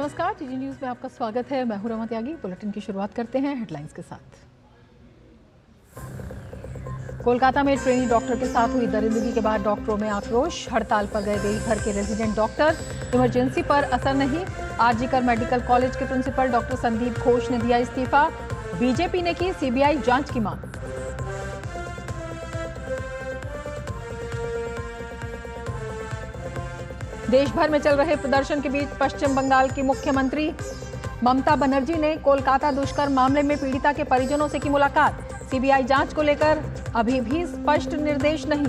नमस्कार, TG news में आपका स्वागत है। मैं हूं रमा त्यागी। बुलेटिन की शुरुआत करते हैं हेडलाइंस के साथ। कोलकाता में ट्रेनी डॉक्टर के साथ हुई दरिंदगी के बाद डॉक्टरों में आक्रोश। हड़ताल पर गए बेघर के रेजिडेंट डॉक्टर। इमरजेंसी पर असर नहीं। आरजीकर मेडिकल कॉलेज के प्रिंसिपल डॉक्टर संदीप घोष ने दिया इस्तीफा। बीजेपी ने की सीबीआई जांच की मांग। देश भर में चल रहे प्रदर्शन के बीच पश्चिम बंगाल की मुख्यमंत्री ममता बनर्जी ने कोलकाता दुष्कर्म मामले में पीड़िता के परिजनों से की मुलाकात। सीबीआई जांच को लेकर अभी भी स्पष्ट निर्देश नहीं।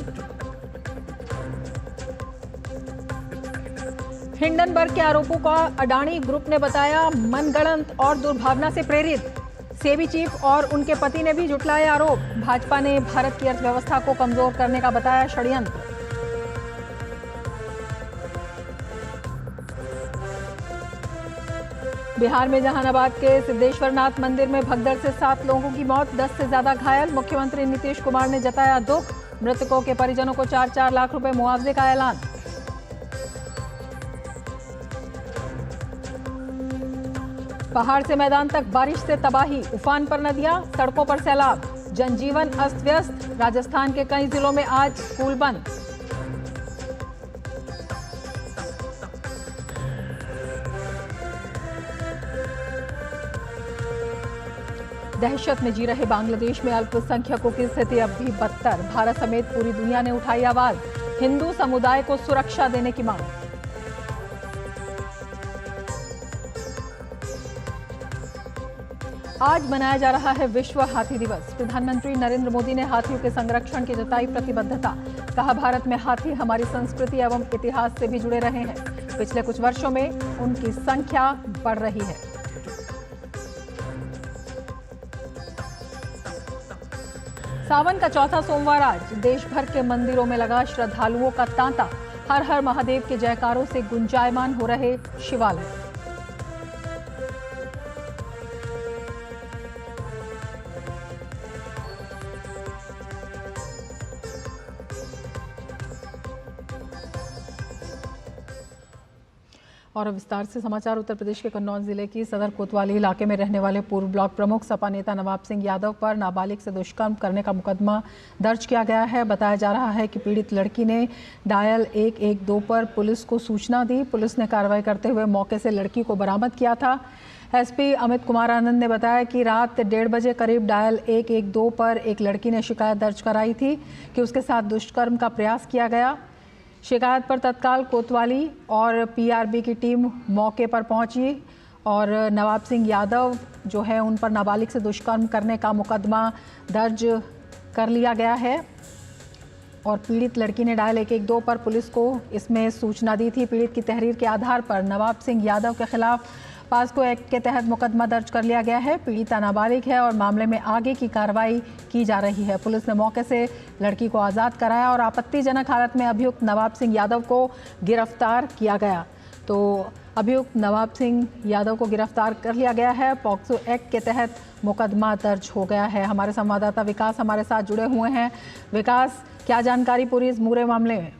हिंडनबर्ग के आरोपों का अडानी ग्रुप ने बताया मनगढ़ंत और दुर्भावना से प्रेरित। सेबी चीफ और उनके पति ने भी जुटलाए आरोप। भाजपा ने भारत की अर्थव्यवस्था को कमजोर करने का बताया षड्यंत्र। बिहार में जहानाबाद के सिद्धेश्वरनाथ मंदिर में भगदड़ से 7 लोगों की मौत, 10 से ज्यादा घायल। मुख्यमंत्री नीतीश कुमार ने जताया दुख। मृतकों के परिजनों को 4-4 लाख रुपए मुआवजे का ऐलान। पहाड़ से मैदान तक बारिश से तबाही। उफान पर नदियां, सड़कों पर सैलाब। जनजीवन अस्त व्यस्त। राजस्थान के कई जिलों में आज स्कूल बंद। दहशत में जी रहे बांग्लादेश में अल्पसंख्यकों की स्थिति अब भी बदतर। भारत समेत पूरी दुनिया ने उठाई आवाज। हिंदू समुदाय को सुरक्षा देने की मांग। आज मनाया जा रहा है विश्व हाथी दिवस। प्रधानमंत्री नरेंद्र मोदी ने हाथियों के संरक्षण की जताई प्रतिबद्धता। कहा, भारत में हाथी हमारी संस्कृति एवं इतिहास से भी जुड़े रहे हैं। पिछले कुछ वर्षों में उनकी संख्या बढ़ रही है। सावन का चौथा सोमवार आज देश भर के मंदिरों में लगा श्रद्धालुओं का तांता। हर हर महादेव के जयकारों से गुंजायमान हो रहे शिवालय। और अब विस्तार से समाचार। उत्तर प्रदेश के कन्नौज जिले की सदर कोतवाली इलाके में रहने वाले पूर्व ब्लॉक प्रमुख सपा नेता नवाब सिंह यादव पर नाबालिग से दुष्कर्म करने का मुकदमा दर्ज किया गया है। बताया जा रहा है कि पीड़ित लड़की ने डायल 112 पर पुलिस को सूचना दी। पुलिस ने कार्रवाई करते हुए मौके से लड़की को बरामद किया था। एसपी अमित कुमार आनंद ने बताया कि रात 1:30 बजे करीब डायल 112 पर एक लड़की ने शिकायत दर्ज कराई थी कि उसके साथ दुष्कर्म का प्रयास किया गया। शिकायत पर तत्काल कोतवाली और पीआरबी की टीम मौके पर पहुंची और नवाब सिंह यादव जो है उन पर नाबालिग से दुष्कर्म करने का मुकदमा दर्ज कर लिया गया है। और पीड़ित लड़की ने डायल 112 पर पुलिस को इसमें सूचना दी थी। पीड़ित की तहरीर के आधार पर नवाब सिंह यादव के खिलाफ पास्को एक्ट के तहत मुकदमा दर्ज कर लिया गया है। पीड़िता नाबालिग है और मामले में आगे की कार्रवाई की जा रही है। पुलिस ने मौके से लड़की को आज़ाद कराया और आपत्तिजनक हालत में अभियुक्त नवाब सिंह यादव को गिरफ्तार किया गया। तो अभियुक्त नवाब सिंह यादव को गिरफ्तार कर लिया गया है। पॉक्सो एक्ट के तहत मुकदमा दर्ज हो गया है। हमारे संवाददाता विकास हमारे साथ जुड़े हुए हैं। विकास, क्या जानकारी पूरी इस पूरे मामले में?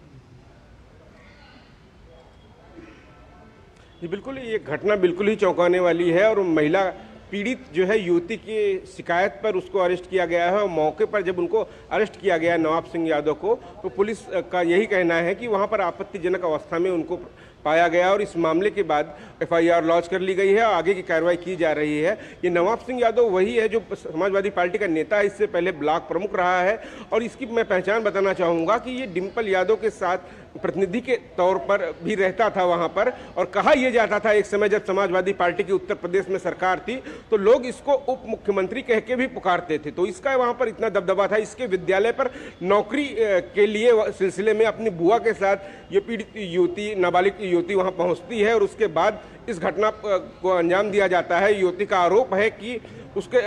जी बिल्कुल, ये घटना बिल्कुल ही चौंकाने वाली है और महिला पीड़ित जो है युवती की शिकायत पर उसको अरेस्ट किया गया है और मौके पर जब उनको अरेस्ट किया गया नवाब सिंह यादव को, तो पुलिस का यही कहना है कि वहां पर आपत्तिजनक अवस्था में उनको पाया गया और इस मामले के बाद एफआईआर लॉन्च कर ली गई है और आगे की कार्रवाई की जा रही है। ये नवाब सिंह यादव वही है जो समाजवादी पार्टी का नेता है, इससे पहले ब्लॉक प्रमुख रहा है और इसकी मैं पहचान बताना चाहूँगा कि ये डिम्पल यादव के साथ प्रतिनिधि के तौर पर भी रहता था वहाँ पर। और कहा यह जाता था एक समय जब समाजवादी पार्टी की उत्तर प्रदेश में सरकार थी तो लोग इसको उप मुख्यमंत्री कह के भी पुकारते थे, तो इसका वहाँ पर इतना दबदबा था। इसके विद्यालय पर नौकरी के लिए सिलसिले में अपनी बुआ के साथ ये पीड़ित युवती नाबालिग युवती वहां पहुंचती है और उसके बाद इस घटना को अंजाम दिया जाता है। युवती का आरोप है कि उसके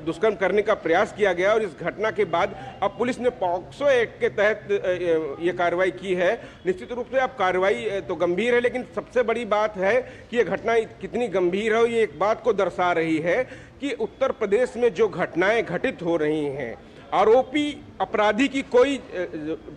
दुष्कर्म करने का प्रयास किया गया और इस घटना के बाद अब पुलिस ने पॉक्सो एक्ट के तहत ये कार्रवाई की है। निश्चित रूप से अब कार्रवाई तो गंभीर है, लेकिन सबसे बड़ी बात है कि ये घटना कितनी गंभीर है ये एक बात को दर्शा रही है कि उत्तर प्रदेश में जो घटनाएं घटित हो रही हैं, आरोपी अपराधी की कोई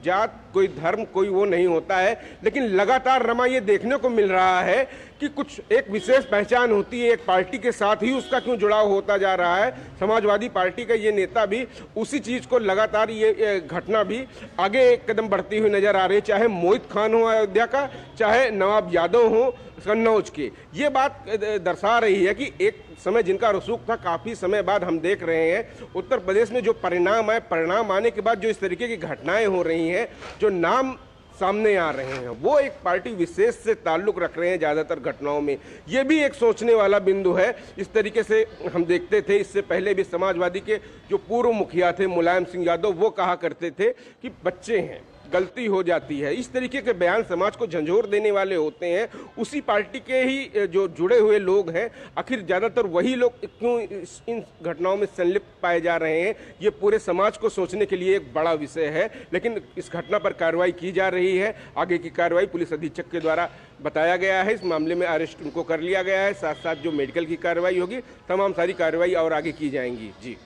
जात कोई धर्म कोई वो नहीं होता है, लेकिन लगातार रमा ये देखने को मिल रहा है कि कुछ एक विशेष पहचान होती है, एक पार्टी के साथ ही उसका क्यों जुड़ाव होता जा रहा है। समाजवादी पार्टी का ये नेता भी उसी चीज़ को लगातार ये घटना भी आगे एक कदम बढ़ती हुई नजर आ रही है, चाहे मोहित खान हो अयोध्या का, चाहे नवाब यादव हो कन्नौज के। ये बात दर्शा रही है कि एक समय जिनका रसूख था, काफ़ी समय बाद हम देख रहे हैं उत्तर प्रदेश में जो परिणाम आने के बाद जो इस तरीके की घटनाएं हो रही हैं, जो नाम सामने आ रहे हैं, वो एक पार्टी विशेष से ताल्लुक रख रहे हैं ज़्यादातर घटनाओं में। ये भी एक सोचने वाला बिंदु है। इस तरीके से हम देखते थे, इससे पहले भी समाजवादी के जो पूर्व मुखिया थे मुलायम सिंह यादव, वो कहा करते थे कि बच्चे हैं, गलती हो जाती है। इस तरीके के बयान समाज को झंझोर देने वाले होते हैं। उसी पार्टी के ही जो जुड़े हुए लोग हैं, आखिर ज़्यादातर वही लोग क्यों इन घटनाओं में संलिप्त पाए जा रहे हैं, ये पूरे समाज को सोचने के लिए एक बड़ा विषय है। लेकिन इस घटना पर कार्रवाई की जा रही है। आगे की कार्रवाई पुलिस अधीक्षक के द्वारा बताया गया है। इस मामले में अरेस्ट उनको कर लिया गया है। साथ साथ जो मेडिकल की कार्रवाई होगी, तमाम सारी कार्रवाई और आगे की जाएंगी। जी,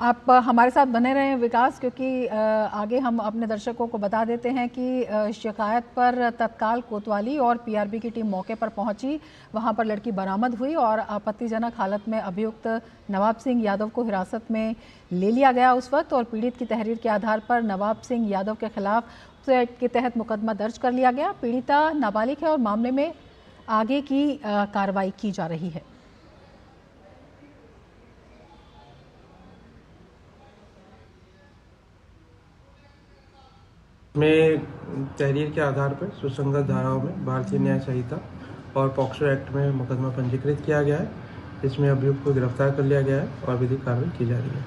आप हमारे साथ बने रहें विकास, क्योंकि आगे हम अपने दर्शकों को बता देते हैं कि शिकायत पर तत्काल कोतवाली और पीआरबी की टीम मौके पर पहुंची। वहां पर लड़की बरामद हुई और आपत्तिजनक हालत में अभियुक्त नवाब सिंह यादव को हिरासत में ले लिया गया उस वक्त, और पीड़ित की तहरीर के आधार पर नवाब सिंह यादव के खिलाफ के तहत मुकदमा दर्ज कर लिया गया। पीड़िता नाबालिग है और मामले में आगे की कार्रवाई की जा रही है। में तहरीर के आधार पर सुसंगत धाराओं में भारतीय न्याय संहिता और पॉक्सो एक्ट में मुकदमा पंजीकृत किया गया है। इसमें अभियुक्त को गिरफ्तार कर लिया गया है और विधिक कार्रवाई की जा रही है।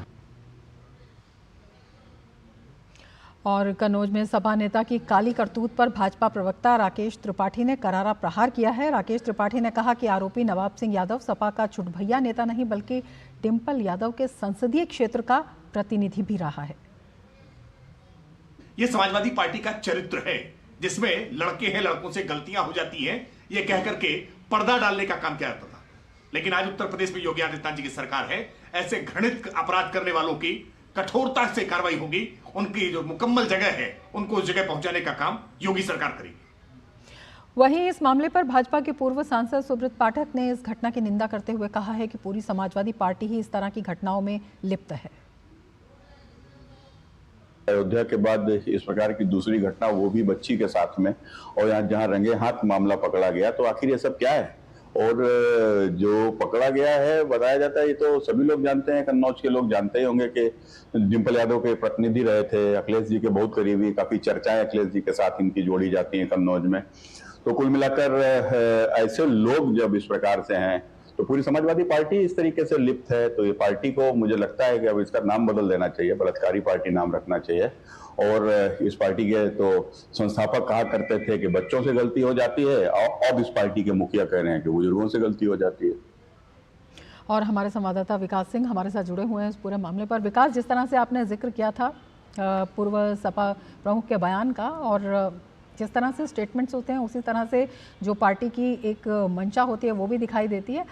और कन्नौज में सपा नेता की काली करतूत पर भाजपा प्रवक्ता राकेश त्रिपाठी ने करारा प्रहार किया है। राकेश त्रिपाठी ने कहा कि आरोपी नवाब सिंह यादव सपा का चुटभैया नेता नहीं, बल्कि डिम्पल यादव के संसदीय क्षेत्र का प्रतिनिधि भी रहा है। ये समाजवादी पार्टी का चरित्र है, जिसमें लड़के हैं, लड़कों से गलतियां हो जाती हैं, ये कह करके पर्दा डालने का काम किया जाता था। लेकिन आज उत्तर प्रदेश में योगी आदित्यनाथ जी की सरकार है। ऐसे घृणित अपराध करने वालों की कठोरता से कार्रवाई होगी। उनकी जो मुकम्मल जगह है, उनको उस जगह पहुंचाने का काम योगी सरकार करेगी। वहीं इस मामले पर भाजपा के पूर्व सांसद सुब्रत पाठक ने इस घटना की निंदा करते हुए कहा है कि पूरी समाजवादी पार्टी ही इस तरह की घटनाओं में लिप्त है। अयोध्या के बाद इस प्रकार की दूसरी घटना, वो भी बच्ची के साथ में, और यहाँ जहाँ रंगे हाथ मामला पकड़ा गया, तो आखिर ये सब क्या है? और जो पकड़ा गया है, बताया जाता है, ये तो सभी लोग जानते हैं, कन्नौज के लोग जानते ही होंगे कि डिम्पल यादव के प्रतिनिधि रहे थे, अखिलेश जी के बहुत करीबी, काफी चर्चाएं अखिलेश जी के साथ इनकी जोड़ी जाती हैं कन्नौज में। तो कुल मिलाकर ऐसे लोग जब इस प्रकार से हैं, तो पूरी समाजवादी पार्टी इस तरीके से लिप्त है, तो ये पार्टी को मुझे लगता है कि अब इसका नाम बदल देना चाहिए, बलात्कारी पार्टी नाम रखना चाहिए। और इस पार्टी के तो संस्थापक कहा करते थे कि बच्चों से गलती हो जाती है, और अब इस पार्टी के मुखिया कह रहे हैं कि बुजुर्गों से गलती हो जाती है। और हमारे संवाददाता विकास सिंह हमारे साथ जुड़े हुए हैं इस पूरे मामले पर। विकास, जिस तरह से आपने जिक्र किया था पूर्व सपा प्रमुख के बयान का, और जिस तरह से स्टेटमेंट्स होते हैं, उसी तरह से जो पार्टी की एक मंशा होती है वो भी दिखाई देती है।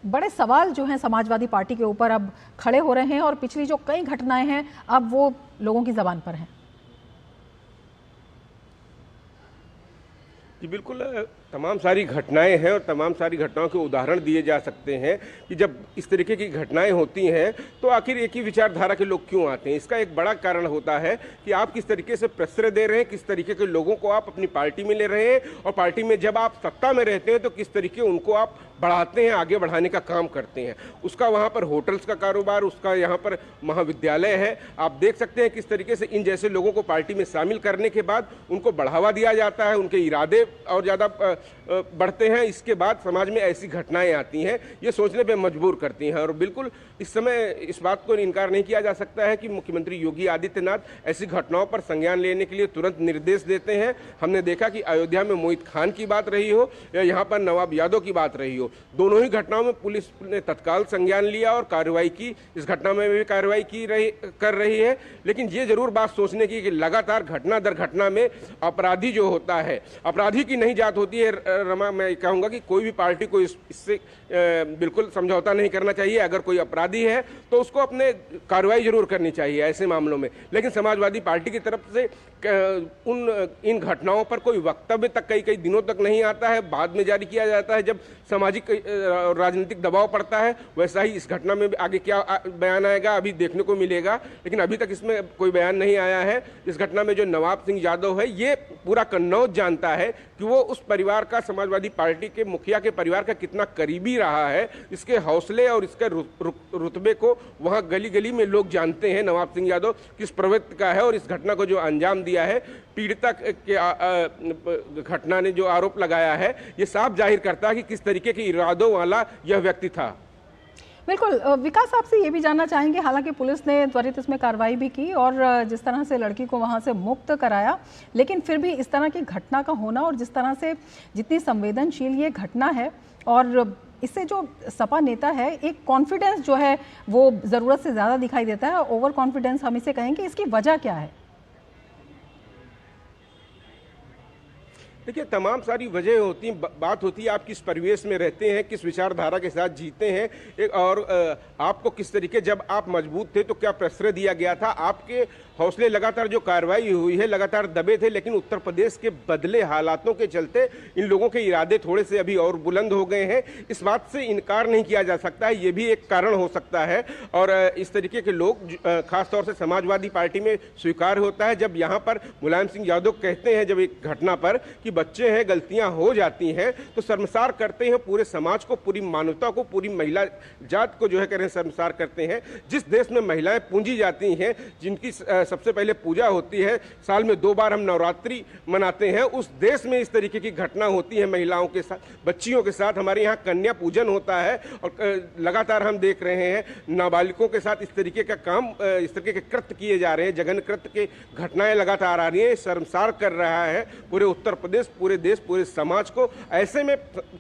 बड़े सवाल जो हैं समाजवादी पार्टी के ऊपर अब खड़े हो रहे हैं, और पिछली जो कई घटनाएं हैं अब वो लोगों की ज़बान पर हैं। जी बिल्कुल, तमाम सारी घटनाएं हैं और तमाम सारी घटनाओं के उदाहरण दिए जा सकते हैं कि जब इस तरीके की घटनाएं होती हैं तो आखिर एक ही विचारधारा के लोग क्यों आते हैं। इसका एक बड़ा कारण होता है कि आप किस तरीके से प्रश्रय दे रहे हैं, किस तरीके के लोगों को आप अपनी पार्टी में ले रहे हैं, और पार्टी में जब आप सत्ता में रहते हैं तो किस तरीके उनको आप बढ़ाते हैं, आगे बढ़ाने का काम करते हैं। उसका वहाँ पर होटल्स का कारोबार, उसका यहाँ पर महाविद्यालय है। आप देख सकते हैं किस तरीके से इन जैसे लोगों को पार्टी में शामिल करने के बाद उनको बढ़ावा दिया जाता है, उनके इरादे और ज़्यादा बढ़ते हैं। इसके बाद समाज में ऐसी घटनाएं आती हैं, ये सोचने पे मजबूर करती हैं। और बिल्कुल इस समय इस बात को इनकार नहीं किया जा सकता है कि मुख्यमंत्री योगी आदित्यनाथ ऐसी घटनाओं पर संज्ञान लेने के लिए तुरंत निर्देश देते हैं। हमने देखा कि अयोध्या में मोहित खान की बात रही हो या यहाँ पर नवाब यादव की बात रही हो, दोनों ही घटनाओं में पुलिस ने तत्काल संज्ञान लिया और कार्रवाई की। इस घटना में भी कार्रवाई कर रही है। लेकिन ये जरूर बात सोचने की कि लगातार घटना दर घटना में अपराधी जो होता है, अपराधी की नहीं जात होती है। रमा, मैं कहूँगा कि कोई भी पार्टी को इससे बिल्कुल समझौता नहीं करना चाहिए। अगर कोई अपराध अपराधी है तो उसको अपने कार्रवाई जरूर करनी चाहिए ऐसे मामलों में। लेकिन समाजवादी पार्टी की तरफ से इन घटनाओं पर कोई वक्तव्य तक कई दिनों तक नहीं आता है, बाद में जारी किया जाता है जब सामाजिक और राजनीतिक दबाव पड़ता है। वैसा ही इस घटना में आगे क्या बयान आएगा अभी देखने को मिलेगा, लेकिन अभी तक इसमें कोई बयान नहीं आया है। इस घटना में जो नवाब सिंह यादव है, ये पूरा कन्नौज जानता है कि वो उस परिवार का, समाजवादी पार्टी के मुखिया के परिवार का कितना करीबी रहा है। इसके हौसले और इसके रुतबे को वहाँ गली गली में लोग जानते हैं। नवाब सिंह यादव किस प्रवृत्ति का है और इस घटना को जो अंजाम दिया है, पीड़िता के घटना ने जो आरोप लगाया है, ये साफ जाहिर करता है कि किस तरीके के इरादों वाला यह व्यक्ति था। बिल्कुल, विकास आपसे ये भी जानना चाहेंगे, हालांकि पुलिस ने त्वरित इसमें कार्रवाई भी की और जिस तरह से लड़की को वहां से मुक्त कराया, लेकिन फिर भी इस तरह की घटना का होना और जिस तरह से जितनी संवेदनशील ये घटना है और इससे जो सपा नेता है, एक कॉन्फिडेंस जो है वो ज़रूरत से ज़्यादा दिखाई देता है, ओवर कॉन्फिडेंस हम इसे कहेंगे, इसकी वजह क्या है? देखिए, तमाम सारी वजह होती हैं। बात होती है आप किस परिवेश में रहते हैं, किस विचारधारा के साथ जीते हैं, और आपको किस तरीके, जब आप मजबूत थे तो क्या प्रश्रय दिया गया था, आपके हौसले लगातार जो कार्रवाई हुई है लगातार दबे थे। लेकिन उत्तर प्रदेश के बदले हालातों के चलते इन लोगों के इरादे थोड़े से अभी और बुलंद हो गए हैं। इस बात से इनकार नहीं किया जा सकता है, ये भी एक कारण हो सकता है। और इस तरीके के लोग खासतौर से समाजवादी पार्टी में स्वीकार होता है जब यहाँ पर मुलायम सिंह यादव कहते हैं जब एक घटना पर कि बच्चे हैं, गलतियां हो जाती हैं, तो शर्मसार करते हैं पूरे समाज को, पूरी मानवता को, पूरी महिला जात को जो है करें शर्मसार करते हैं। जिस देश में महिलाएं पूंजी जाती हैं, जिनकी सबसे पहले पूजा होती है, साल में 2 बार हम नवरात्रि मनाते हैं, उस देश में इस तरीके की घटना होती है महिलाओं के साथ, बच्चियों के साथ। हमारे यहाँ कन्या पूजन होता है और लगातार हम देख रहे हैं नाबालिगों के साथ इस तरीके का काम, इस तरीके के कृत्य किए जा रहे हैं, जघन्य कृत्य के घटनाएं लगातार आ रही हैं। शर्मसार कर रहा है पूरे उत्तर प्रदेश, पूरे देश, पूरे समाज को। ऐसे में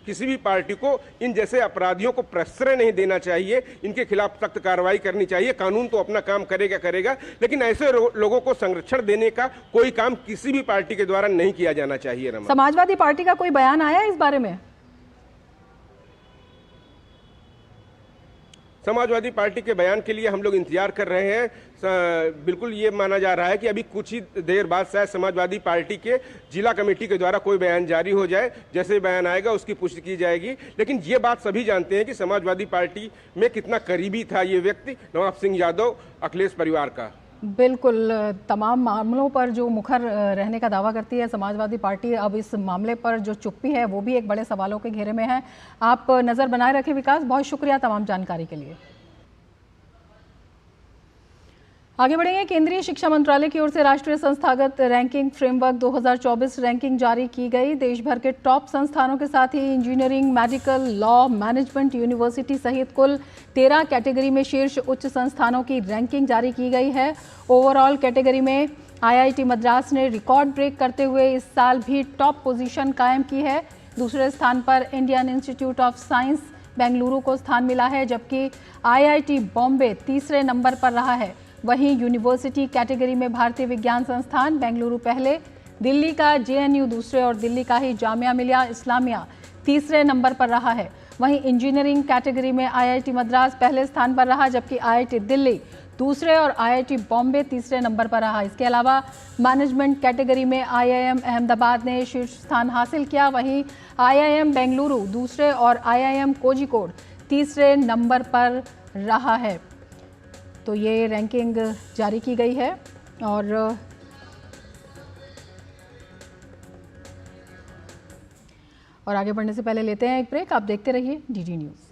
किसी भी पार्टी को इन जैसे अपराधियों को प्रश्रय नहीं देना चाहिए, इनके खिलाफ सख्त कार्रवाई करनी चाहिए। कानून तो अपना काम करेगा, लेकिन ऐसे लोगों को संरक्षण देने का कोई काम किसी भी पार्टी के द्वारा नहीं किया जाना चाहिए। रमा, समाजवादी पार्टी का कोई बयान आया इस बारे में? समाजवादी पार्टी के बयान के लिए हम लोग इंतजार कर रहे हैं। बिल्कुल ये माना जा रहा है कि अभी कुछ ही देर बाद शायद समाजवादी पार्टी के जिला कमेटी के द्वारा कोई बयान जारी हो जाए। जैसे बयान आएगा उसकी पुष्टि की जाएगी। लेकिन ये बात सभी जानते हैं कि समाजवादी पार्टी में कितना करीबी था ये व्यक्ति नवाब सिंह यादव, अखिलेश परिवार का। बिल्कुल, तमाम मामलों पर जो मुखर रहने का दावा करती है समाजवादी पार्टी, अब इस मामले पर जो चुप्पी है वो भी एक बड़े सवालों के घेरे में है। आप नज़र बनाए रखें विकास, बहुत शुक्रिया तमाम जानकारी के लिए। आगे बढ़ेंगे। केंद्रीय शिक्षा मंत्रालय की ओर से राष्ट्रीय संस्थागत रैंकिंग फ्रेमवर्क 2024 रैंकिंग जारी की गई। देश भर के टॉप संस्थानों के साथ ही engineering, medical, law, management, university सहित कुल 13 कैटेगरी में शीर्ष उच्च संस्थानों की रैंकिंग जारी की गई है। ओवरऑल कैटेगरी में IIT मद्रास ने रिकॉर्ड ब्रेक करते हुए इस साल भी टॉप पोजीशन कायम की है। दूसरे स्थान पर Indian institute of science Bengaluru को स्थान मिला है, जबकि IIT बॉम्बे तीसरे नंबर पर रहा है। वहीं यूनिवर्सिटी कैटेगरी में भारतीय विज्ञान संस्थान बेंगलुरु पहले, दिल्ली का JNU दूसरे और दिल्ली का ही जामिया मिलिया इस्लामिया तीसरे नंबर पर रहा है। वहीं इंजीनियरिंग कैटेगरी में IIT मद्रास पहले स्थान पर रहा, जबकि IIT दिल्ली दूसरे और IIT बॉम्बे तीसरे नंबर पर रहा। इसके अलावा मैनेजमेंट कैटेगरी में IIM अहमदाबाद ने शीर्ष स्थान हासिल किया। वहीं IIM बेंगलुरु दूसरे और IIM कोझिकोड तीसरे नंबर पर रहा है। तो ये रैंकिंग जारी की गई है और आगे बढ़ने से पहले लेते हैं एक ब्रेक। आप देखते रहिए DD न्यूज़।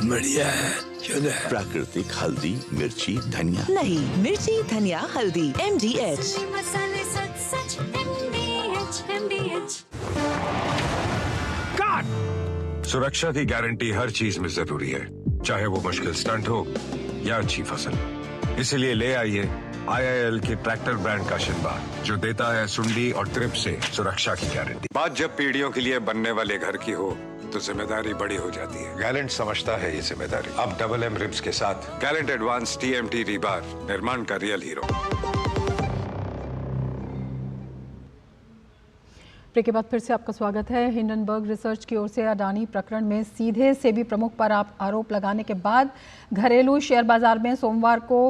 बढ़िया है, क्यों है? प्राकृतिक हल्दी, मिर्ची, धनिया नहीं, मिर्ची, धनिया, हल्दी, MDH। मसाले सच MDH। सुरक्षा की गारंटी हर चीज में जरूरी है, चाहे वो मुश्किल स्टंट हो या अच्छी फसल। इसलिए ले आइए IIL के ट्रैक्टर ब्रांड का शिनबार, जो देता है सुंडी और ट्रिप से सुरक्षा की गारंटी। बात जब पीढ़ियों के लिए बनने वाले घर की हो तो जिम्मेदारी बड़ी हो जाती है। गैलेंट समझता है ये जिम्मेदारी। अब MM रिब्स के साथ गैलेंट एडवांस TMT रीबार, निर्माण का रियल हीरो। ब्रेक के बाद फिर से आपका स्वागत है। हिंडनबर्ग रिसर्च की ओर से अडानी प्रकरण में सीधे सेबी प्रमुख पर आरोप लगाने के बाद घरेलू शेयर बाजार में सोमवार को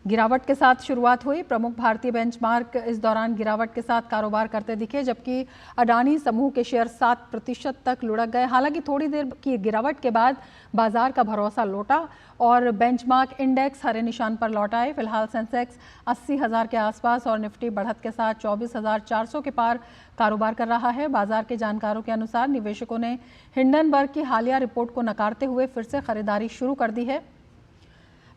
गिरावट के साथ शुरुआत हुई। प्रमुख भारतीय बेंचमार्क इस दौरान गिरावट के साथ कारोबार करते दिखे, जबकि अडानी समूह के शेयर 7% तक लुढ़क गए। हालांकि थोड़ी देर की गिरावट के बाद बाजार का भरोसा लौटा और बेंचमार्क इंडेक्स हरे निशान पर लौट आए। फिलहाल सेंसेक्स 80,000 के आसपास और निफ्टी बढ़त के साथ 24,400 के पार कारोबार कर रहा है। बाजार के जानकारों के अनुसार निवेशकों ने हिंडनबर्ग की हालिया रिपोर्ट को नकारते हुए फिर से खरीदारी शुरू कर दी है।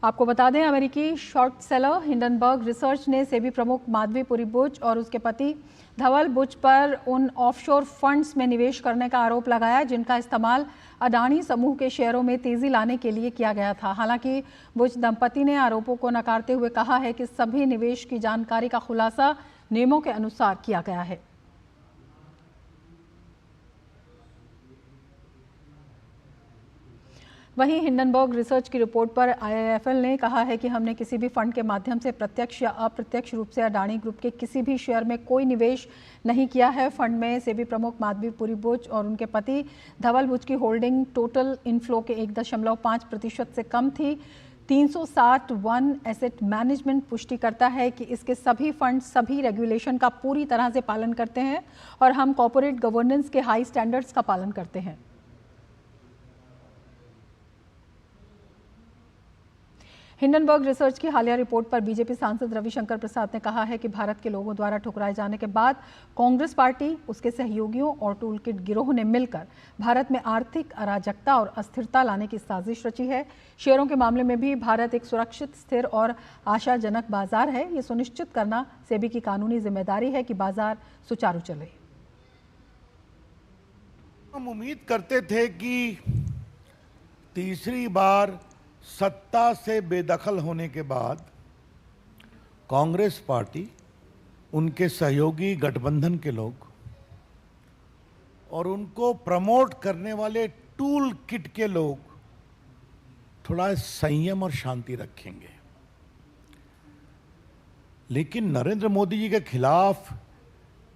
आपको बता दें, अमेरिकी शॉर्ट सेलर हिंडनबर्ग रिसर्च ने सेबी प्रमुख माधवीपुरी बुच और उसके पति धवल बुच पर उन ऑफशोर फंड्स में निवेश करने का आरोप लगाया जिनका इस्तेमाल अडानी समूह के शेयरों में तेजी लाने के लिए किया गया था। हालांकि बुच दंपति ने आरोपों को नकारते हुए कहा है कि सभी निवेश की जानकारी का खुलासा नियमों के अनुसार किया गया है। वहीं हिंडनबर्ग रिसर्च की रिपोर्ट पर IIFL ने कहा है कि हमने किसी भी फंड के माध्यम से प्रत्यक्ष या अप्रत्यक्ष रूप से अडानी ग्रुप के किसी भी शेयर में कोई निवेश नहीं किया है। फंड में सेबी प्रमुख माधवीपुरी बुच और उनके पति धवल बुच की होल्डिंग टोटल इनफ्लो के 1.5% से कम थी। 361 एसेट मैनेजमेंट पुष्टि करता है कि इसके सभी फंड सभी रेगुलेशन का पूरी तरह से पालन करते हैं और हम कॉर्पोरेट गवर्नेंस के हाई स्टैंडर्ड्स का पालन करते हैं। हिंडनबर्ग रिसर्च की हालिया रिपोर्ट पर बीजेपी सांसद रविशंकर प्रसाद ने कहा है कि भारत के लोगों द्वारा ठुकराए जाने के बाद कांग्रेस पार्टी, उसके सहयोगियों और टूलकिट गिरोह ने मिलकर भारत में आर्थिक अराजकता और अस्थिरता लाने की साजिश रची है। शेयरों के मामले में भी भारत एक सुरक्षित, स्थिर और आशाजनक बाजार है। ये सुनिश्चित करना सेबी की कानूनी जिम्मेदारी है कि बाजार सुचारू चले। हम उम्मीद करते थे कि तीसरी बार सत्ता से बेदखल होने के बाद कांग्रेस पार्टी, उनके सहयोगी गठबंधन के लोग और उनको प्रमोट करने वाले टूल किट के लोग थोड़ा संयम और शांति रखेंगे, लेकिन नरेंद्र मोदी जी के खिलाफ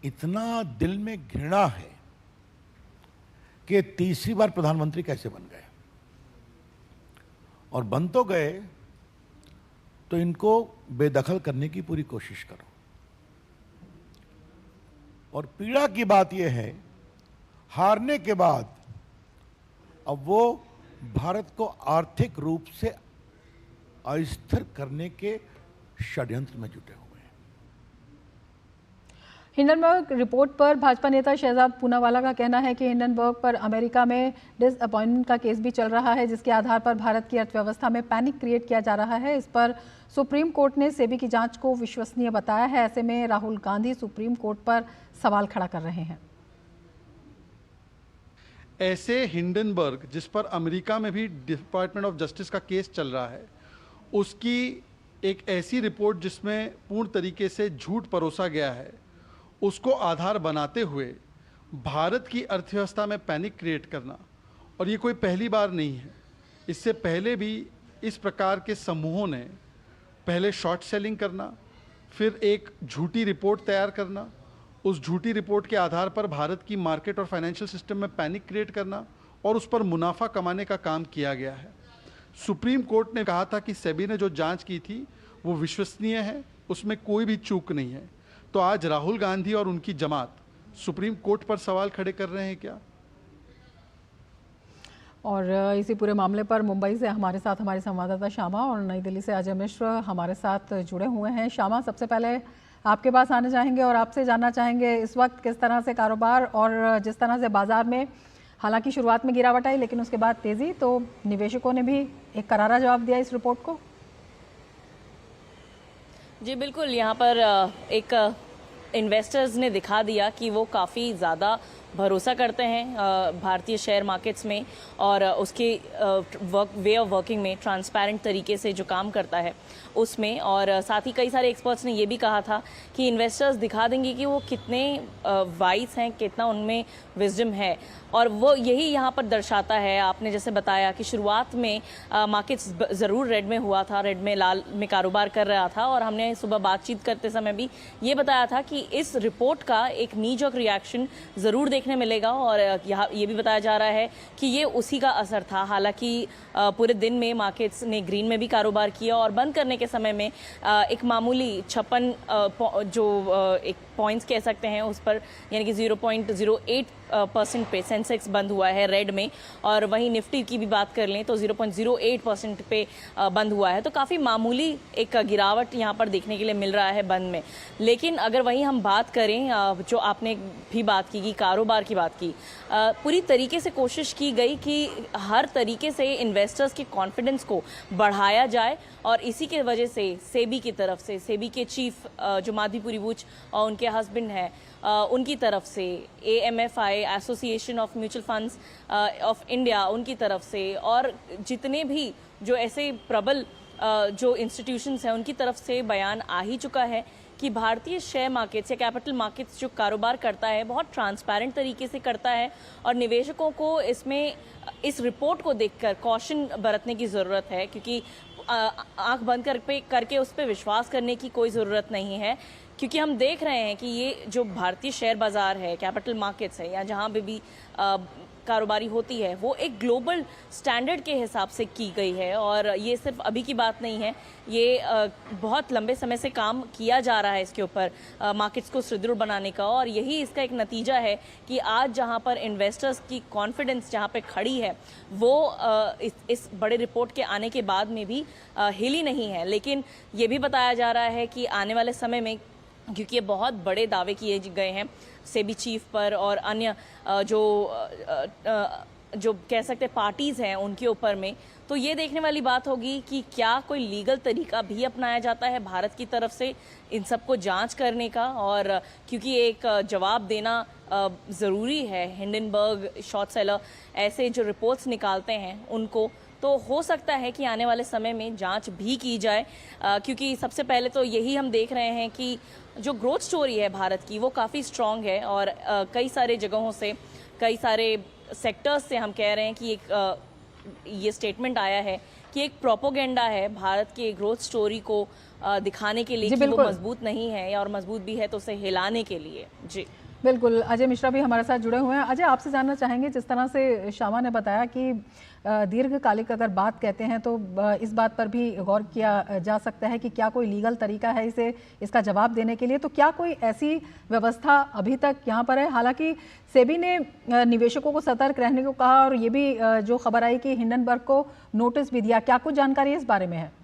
इतना दिल में घृणा है कि तीसरी बार प्रधानमंत्री कैसे बन गए, और बन तो गए तो इनको बेदखल करने की पूरी कोशिश करो। और पीड़ा की बात यह है, हारने के बाद अब वो भारत को आर्थिक रूप से अस्थिर करने के षड्यंत्र में जुटे हुए हैं। हिंडनबर्ग रिपोर्ट पर भाजपा नेता शहजाद पूनावाला का कहना है कि हिंडनबर्ग पर अमेरिका में डिसअपॉइंटमेंट का केस भी चल रहा है, जिसके आधार पर भारत की अर्थव्यवस्था में पैनिक क्रिएट किया जा रहा है। इस पर सुप्रीम कोर्ट ने सेबी की जांच को विश्वसनीय बताया है। ऐसे में राहुल गांधी सुप्रीम कोर्ट पर सवाल खड़ा कर रहे हैं। ऐसे हिंडनबर्ग, जिस पर अमेरिका में भी डिपार्टमेंट ऑफ जस्टिस का केस चल रहा है, उसकी एक ऐसी रिपोर्ट जिसमें पूर्ण तरीके से झूठ परोसा गया है, उसको आधार बनाते हुए भारत की अर्थव्यवस्था में पैनिक क्रिएट करना, और ये कोई पहली बार नहीं है। इससे पहले भी इस प्रकार के समूहों ने पहले शॉर्ट सेलिंग करना, फिर एक झूठी रिपोर्ट तैयार करना, उस झूठी रिपोर्ट के आधार पर भारत की मार्केट और फाइनेंशियल सिस्टम में पैनिक क्रिएट करना और उस पर मुनाफा कमाने का काम किया गया है। सुप्रीम कोर्ट ने कहा था कि सेबी ने जो जांच की थी वो विश्वसनीय है, उसमें कोई भी चूक नहीं है। तो आज राहुल गांधी और उनकी जमात सुप्रीम कोर्ट पर सवाल खड़े कर रहे हैं क्या? और इसी पूरे मामले पर मुंबई से हमारे साथ हमारे संवाददाता श्यामा और नई दिल्ली से अजय मिश्र हमारे साथ जुड़े हुए हैं। श्यामा, सबसे पहले आपके पास आना चाहेंगे और आपसे जानना चाहेंगे इस वक्त किस तरह से कारोबार और जिस तरह से बाजार में हालांकि शुरुआत में गिरावट आई लेकिन उसके बाद तेजी, तो निवेशकों ने भी एक करारा जवाब दिया इस रिपोर्ट को। जी बिल्कुल, यहाँ पर एक इन्वेस्टर्स ने दिखा दिया कि वो काफ़ी ज़्यादा भरोसा करते हैं भारतीय शेयर मार्केट्स में और उसके वे ऑफ वर्किंग में, ट्रांसपेरेंट तरीके से जो काम करता है उसमें। और साथ ही कई सारे एक्सपर्ट्स ने ये भी कहा था कि इन्वेस्टर्स दिखा देंगे कि वो कितने वाइज हैं, कितना उनमें विजडम है, और वो यही यहाँ पर दर्शाता है। आपने जैसे बताया कि शुरुआत में मार्केट्स ज़रूर रेड में हुआ था, रेड में लाल में कारोबार कर रहा था, और हमने सुबह बातचीत करते समय भी ये बताया था कि इस रिपोर्ट का एक नी जॉक रिएक्शन ज़रूर देखने मिलेगा, और यहाँ ये भी बताया जा रहा है कि ये उसी का असर था। हालांकि पूरे दिन में मार्केट्स ने ग्रीन में भी कारोबार किया, और बंद करने के समय में एक मामूली 56 जो एक पॉइंट्स कह सकते हैं उस पर, यानी कि 0.08% पे सेंसेक्स बंद हुआ है रेड में, और वहीं निफ्टी की भी बात कर लें तो 0.08% पे बंद हुआ है। तो काफ़ी मामूली एक गिरावट यहाँ पर देखने के लिए मिल रहा है बंद में। लेकिन अगर वहीं हम बात करें, जो आपने भी बात की कारोबार की बात की, पूरी तरीके से कोशिश की गई कि हर तरीके से इन्वेस्टर्स के कॉन्फिडेंस को बढ़ाया जाए, और इसी के वजह से सेबी की तरफ से, सेबी के चीफ जो माधवीपुरी बुच और उनके हस्बैंड हैं, उनकी तरफ से AMFI, association of mutual funds of India, उनकी तरफ से, और जितने भी जो ऐसे प्रबल जो इंस्टीट्यूशंस हैं उनकी तरफ से बयान आ ही चुका है कि भारतीय शेयर मार्केट्स या कैपिटल मार्केट्स जो कारोबार करता है बहुत ट्रांसपेरेंट तरीके से करता है, और निवेशकों को इसमें इस रिपोर्ट को देखकर कॉशन बरतने की ज़रूरत है, क्योंकि आंख बंद करके उस पर विश्वास करने की कोई ज़रूरत नहीं है। क्योंकि हम देख रहे हैं कि ये जो भारतीय शेयर बाज़ार है, कैपिटल मार्केट्स है, या जहाँ भी कारोबारी होती है, वो एक ग्लोबल स्टैंडर्ड के हिसाब से की गई है, और ये सिर्फ अभी की बात नहीं है, ये बहुत लंबे समय से काम किया जा रहा है इसके ऊपर, मार्केट्स को सुदृढ़ बनाने का। और यही इसका एक नतीजा है कि आज जहां पर इन्वेस्टर्स की कॉन्फिडेंस जहां पे खड़ी है, वो इस बड़े रिपोर्ट के आने के बाद में भी हिली नहीं है। लेकिन ये भी बताया जा रहा है कि आने वाले समय में, क्योंकि ये बहुत बड़े दावे किए गए हैं सेबी चीफ पर और अन्य जो कह सकते पार्टीज़ हैं उनके ऊपर में, तो ये देखने वाली बात होगी कि क्या कोई लीगल तरीका भी अपनाया जाता है भारत की तरफ से इन सबको जांच करने का। और क्योंकि एक जवाब देना ज़रूरी है, हिंडनबर्ग, शॉर्ट सेलर ऐसे जो रिपोर्ट्स निकालते हैं उनको, तो हो सकता है कि आने वाले समय में जांच भी की जाए, क्योंकि सबसे पहले तो यही हम देख रहे हैं कि जो ग्रोथ स्टोरी है भारत की वो काफ़ी स्ट्रॉन्ग है, और कई सारे जगहों से, कई सारे सेक्टर्स से हम कह रहे हैं कि एक ये स्टेटमेंट आया है कि एक प्रोपोगेंडा है भारत के ग्रोथ स्टोरी को दिखाने के लिए कि वो मजबूत नहीं है, और मजबूत भी है तो उसे हिलाने के लिए। जी बिल्कुल, अजय मिश्रा भी हमारे साथ जुड़े हुए हैं। अजय, आपसे जानना चाहेंगे, जिस तरह से श्यामा ने बताया कि दीर्घकालिक अगर बात कहते हैं तो इस बात पर भी गौर किया जा सकता है कि क्या कोई लीगल तरीका है इसका जवाब देने के लिए, तो क्या कोई ऐसी व्यवस्था अभी तक यहाँ पर है? हालांकि सेबी ने निवेशकों को सतर्क रहने को कहा, और ये भी जो खबर आई कि हिंडनबर्ग को नोटिस भी दिया, क्या कुछ जानकारी इस बारे में है?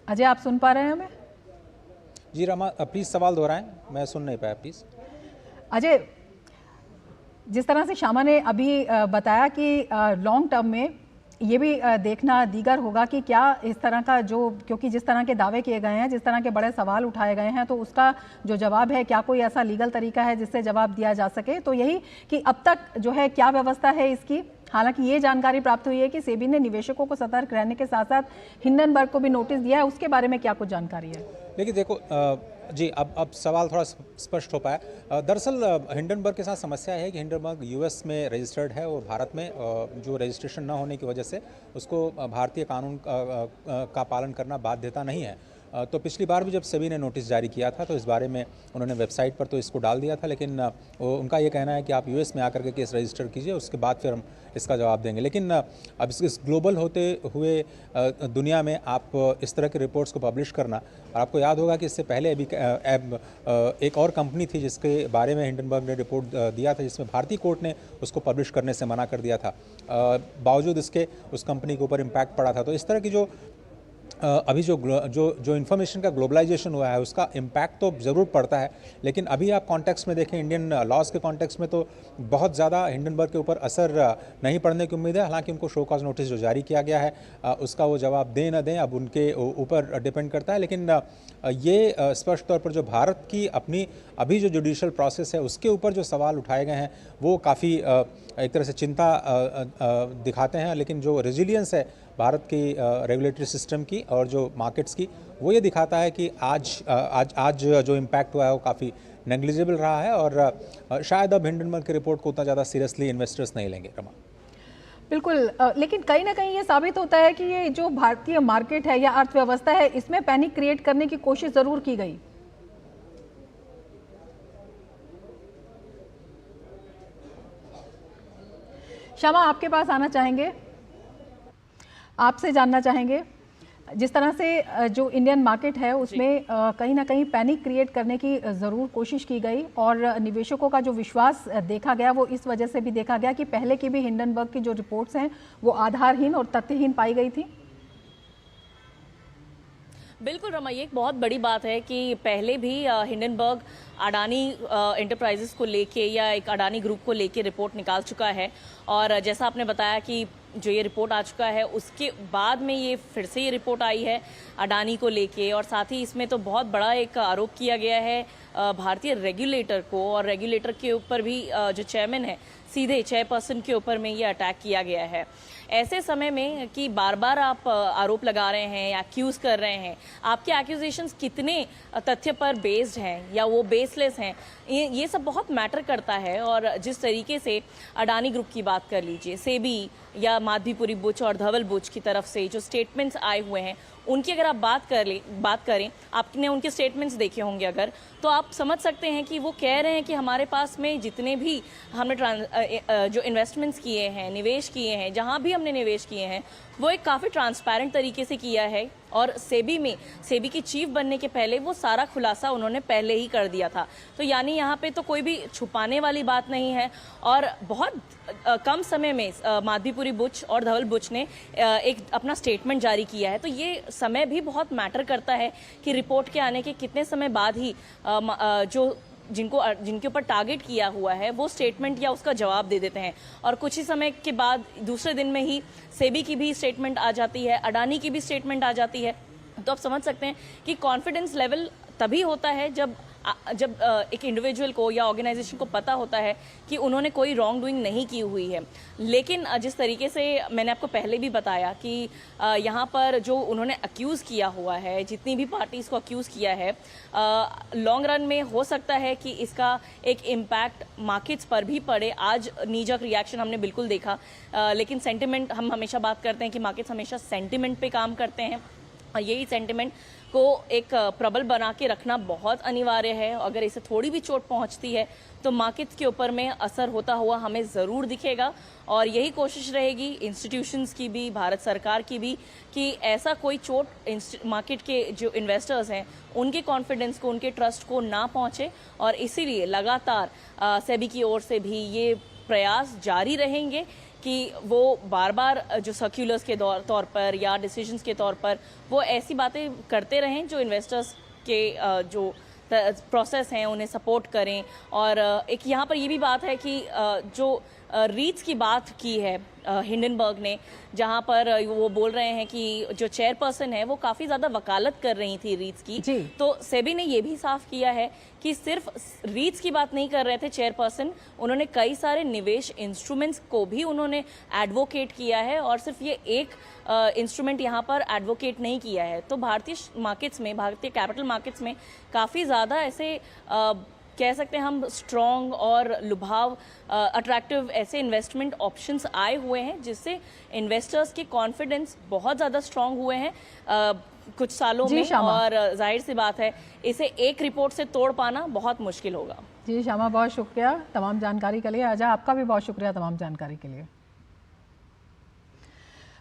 अजय, आप सुन पा रहे हैं हमें? जी रमा, प्लीज सवाल दोहराएं, मैं सुन नहीं पाया, प्लीज। अजय, जिस तरह से श्यामा ने अभी बताया कि लॉन्ग टर्म में ये भी देखना दीगर होगा कि क्या इस तरह का क्योंकि जिस तरह के दावे किए गए हैं, जिस तरह के बड़े सवाल उठाए गए हैं, तो उसका जो जवाब है, क्या कोई ऐसा लीगल तरीका है जिससे जवाब दिया जा सके। तो यही कि अब तक जो है क्या व्यवस्था है इसकी। हालांकि ये जानकारी प्राप्त हुई है कि सेबी ने निवेशकों को सतर्क रहने के साथ साथ हिंडनबर्ग को भी नोटिस दिया है, उसके बारे में क्या कुछ जानकारी है? देखिए, देखो जी, अब सवाल थोड़ा स्पष्ट हो पाया। दरअसल हिंडनबर्ग के साथ समस्या है कि हिंडनबर्ग US में रजिस्टर्ड है, और भारत में जो रजिस्ट्रेशन न होने की वजह से उसको भारतीय कानून का पालन करना बाध्यता नहीं है। तो पिछली बार भी जब सेबी ने नोटिस जारी किया था तो इस बारे में उन्होंने वेबसाइट पर तो इसको डाल दिया था, लेकिन उनका ये कहना है कि आप US में आकर के केस रजिस्टर कीजिए, उसके बाद फिर हम इसका जवाब देंगे। लेकिन अब इस ग्लोबल होते हुए दुनिया में आप इस तरह के रिपोर्ट्स को पब्लिश करना, और आपको याद होगा कि इससे पहले अभी एक और कंपनी थी जिसके बारे में हिंडनबर्ग ने रिपोर्ट दिया था, जिसमें भारतीय कोर्ट ने उसको पब्लिश करने से मना कर दिया था। बावजूद इसके उस कंपनी के ऊपर इम्पैक्ट पड़ा था। तो इस तरह की जो अभी जो इन्फॉर्मेशन का ग्लोबलाइजेशन हुआ है उसका इम्पैक्ट तो ज़रूर पड़ता है, लेकिन अभी आप कॉन्टेक्स्ट में देखें, इंडियन लॉज के कॉन्टेक्स्ट में तो बहुत ज़्यादा हिंडनबर्ग के ऊपर असर नहीं पड़ने की उम्मीद है। हालांकि उनको शो कॉज नोटिस जो जारी किया गया है उसका वो जवाब दें न दें अब उनके ऊपर डिपेंड करता है। लेकिन ये स्पष्ट तौर पर जो भारत की अपनी अभी जो जुडिशल प्रोसेस है उसके ऊपर जो सवाल उठाए गए हैं वो काफ़ी एक तरह से चिंता दिखाते हैं। लेकिन जो रेजिलियंस है भारत की रेगुलेटरी सिस्टम की और जो मार्केट्स की, वो ये दिखाता है कि आज जो इम्पैक्ट हुआ है वो काफ़ी नेग्लिजिबल रहा है और शायद अब हिंडनबर्ग की रिपोर्ट को उतना ज़्यादा सीरियसली इन्वेस्टर्स नहीं लेंगे। रमा, बिल्कुल, लेकिन कहीं ना कहीं ये साबित होता है कि ये जो भारतीय मार्केट है या अर्थव्यवस्था है इसमें पैनिक क्रिएट करने की कोशिश ज़रूर की गई। श्यामा, आपके पास आना चाहेंगे, आपसे जानना चाहेंगे जिस तरह से जो इंडियन मार्केट है उसमें कहीं ना कहीं पैनिक क्रिएट करने की ज़रूर कोशिश की गई और निवेशकों का जो विश्वास देखा गया वो इस वजह से भी देखा गया कि पहले की भी हिंडनबर्ग की जो रिपोर्ट्स हैं वो आधारहीन और तथ्यहीन पाई गई थी। बिल्कुल रमा, ये एक बहुत बड़ी बात है कि पहले भी हिंडनबर्ग अडानी एंटरप्राइजेस को लेके या एक अडानी ग्रुप को लेके रिपोर्ट निकाल चुका है और जैसा आपने बताया कि जो ये रिपोर्ट आ चुका है उसके बाद में ये फिर से ये रिपोर्ट आई है अडानी को लेके और साथ ही इसमें तो बहुत बड़ा एक आरोप किया गया है भारतीय रेगुलेटर को और रेगुलेटर के ऊपर भी जो चेयरमैन है सीधे चेयरपर्सन के ऊपर में ये अटैक किया गया है। ऐसे समय में कि बार बार आप आरोप लगा रहे हैं या एक्यूज कर रहे हैं, आपके एक्यूजेशंस कितने तथ्य पर बेस्ड हैं या वो बेसलेस हैं, ये सब बहुत मैटर करता है। और जिस तरीके से अडानी ग्रुप की बात कर लीजिए, सेबी या माधवीपुरी बुच और धवल बुच की तरफ से जो स्टेटमेंट्स आए हुए हैं उनकी अगर आप बात करें, आपने उनके स्टेटमेंट्स देखे होंगे अगर, तो आप समझ सकते हैं कि वो कह रहे हैं कि हमारे पास में जितने भी हमने जो इन्वेस्टमेंट्स किए हैं, निवेश किए हैं, जहां भी हमने निवेश किए हैं वो एक काफ़ी ट्रांसपेरेंट तरीके से किया है और सेबी की चीफ बनने के पहले वो सारा खुलासा उन्होंने पहले ही कर दिया था। तो यानी यहाँ पे तो कोई भी छुपाने वाली बात नहीं है और बहुत कम समय में माधवीपुरी बुच और धवल बुच ने एक अपना स्टेटमेंट जारी किया है। तो ये समय भी बहुत मैटर करता है कि रिपोर्ट के आने के कितने समय बाद ही जो जिनके ऊपर टारगेट किया हुआ है वो स्टेटमेंट या उसका जवाब दे देते हैं और कुछ ही समय के बाद दूसरे दिन में ही सेबी की भी स्टेटमेंट आ जाती है, अडानी की भी स्टेटमेंट आ जाती है। तो आप समझ सकते हैं कि कॉन्फिडेंस लेवल तभी होता है जब एक इंडिविजुअल को या ऑर्गेनाइजेशन को पता होता है कि उन्होंने कोई रॉन्ग डूइंग नहीं की हुई है। लेकिन जिस तरीके से मैंने आपको पहले भी बताया कि यहाँ पर जो उन्होंने अक्यूज़ किया हुआ है, जितनी भी पार्टीज़ को अक्यूज़ किया है, लॉन्ग रन में हो सकता है कि इसका एक इम्पैक्ट मार्केट्स पर भी पड़े। आज नीजक रिएक्शन हमने बिल्कुल देखा, लेकिन सेंटिमेंट, हम हमेशा बात करते हैं कि मार्केट्स हमेशा सेंटिमेंट पे काम करते हैं और यही सेंटिमेंट को एक प्रबल बना के रखना बहुत अनिवार्य है। अगर इसे थोड़ी भी चोट पहुंचती है तो मार्केट्स के ऊपर में असर होता हुआ हमें ज़रूर दिखेगा और यही कोशिश रहेगी इंस्टीट्यूशंस की भी, भारत सरकार की भी, कि ऐसा कोई चोट मार्केट के जो इन्वेस्टर्स हैं उनके कॉन्फिडेंस को, उनके ट्रस्ट को ना पहुंचे। और इसीलिए लगातार सेबी की ओर से भी ये प्रयास जारी रहेंगे कि वो बार बार जो सर्क्यूलर्स के तौर पर या डिसीजंस के तौर पर वो ऐसी बातें करते रहें जो इन्वेस्टर्स के जो प्रोसेस हैं उन्हें सपोर्ट करें। और एक यहाँ पर ये भी बात है कि जो रीट्स की बात की है हिंडनबर्ग ने, जहाँ पर वो बोल रहे हैं कि जो चेयरपर्सन है वो काफ़ी ज़्यादा वकालत कर रही थी रीट्स की, तो सेबी ने ये भी साफ किया है कि सिर्फ रीट्स की बात नहीं कर रहे थे चेयरपर्सन, उन्होंने कई सारे निवेश इंस्ट्रूमेंट्स को भी उन्होंने एडवोकेट किया है और सिर्फ ये एक इंस्ट्रूमेंट यहाँ पर एडवोकेट नहीं किया है। तो भारतीय मार्केट्स में, भारतीय कैपिटल मार्केट्स में काफ़ी ज़्यादा ऐसे कह सकते हैं हम स्ट्रॉन्ग और लुभाव अट्रैक्टिव ऐसे इन्वेस्टमेंट ऑप्शंस आए हुए हैं जिससे इन्वेस्टर्स के कॉन्फिडेंस बहुत ज़्यादा स्ट्रॉन्ग हुए हैं कुछ सालों में। और जाहिर सी बात है इसे एक रिपोर्ट से तोड़ पाना बहुत मुश्किल होगा। जी श्यामा, बहुत शुक्रिया तमाम जानकारी के लिए। अजय, आपका भी बहुत शुक्रिया तमाम जानकारी के लिए।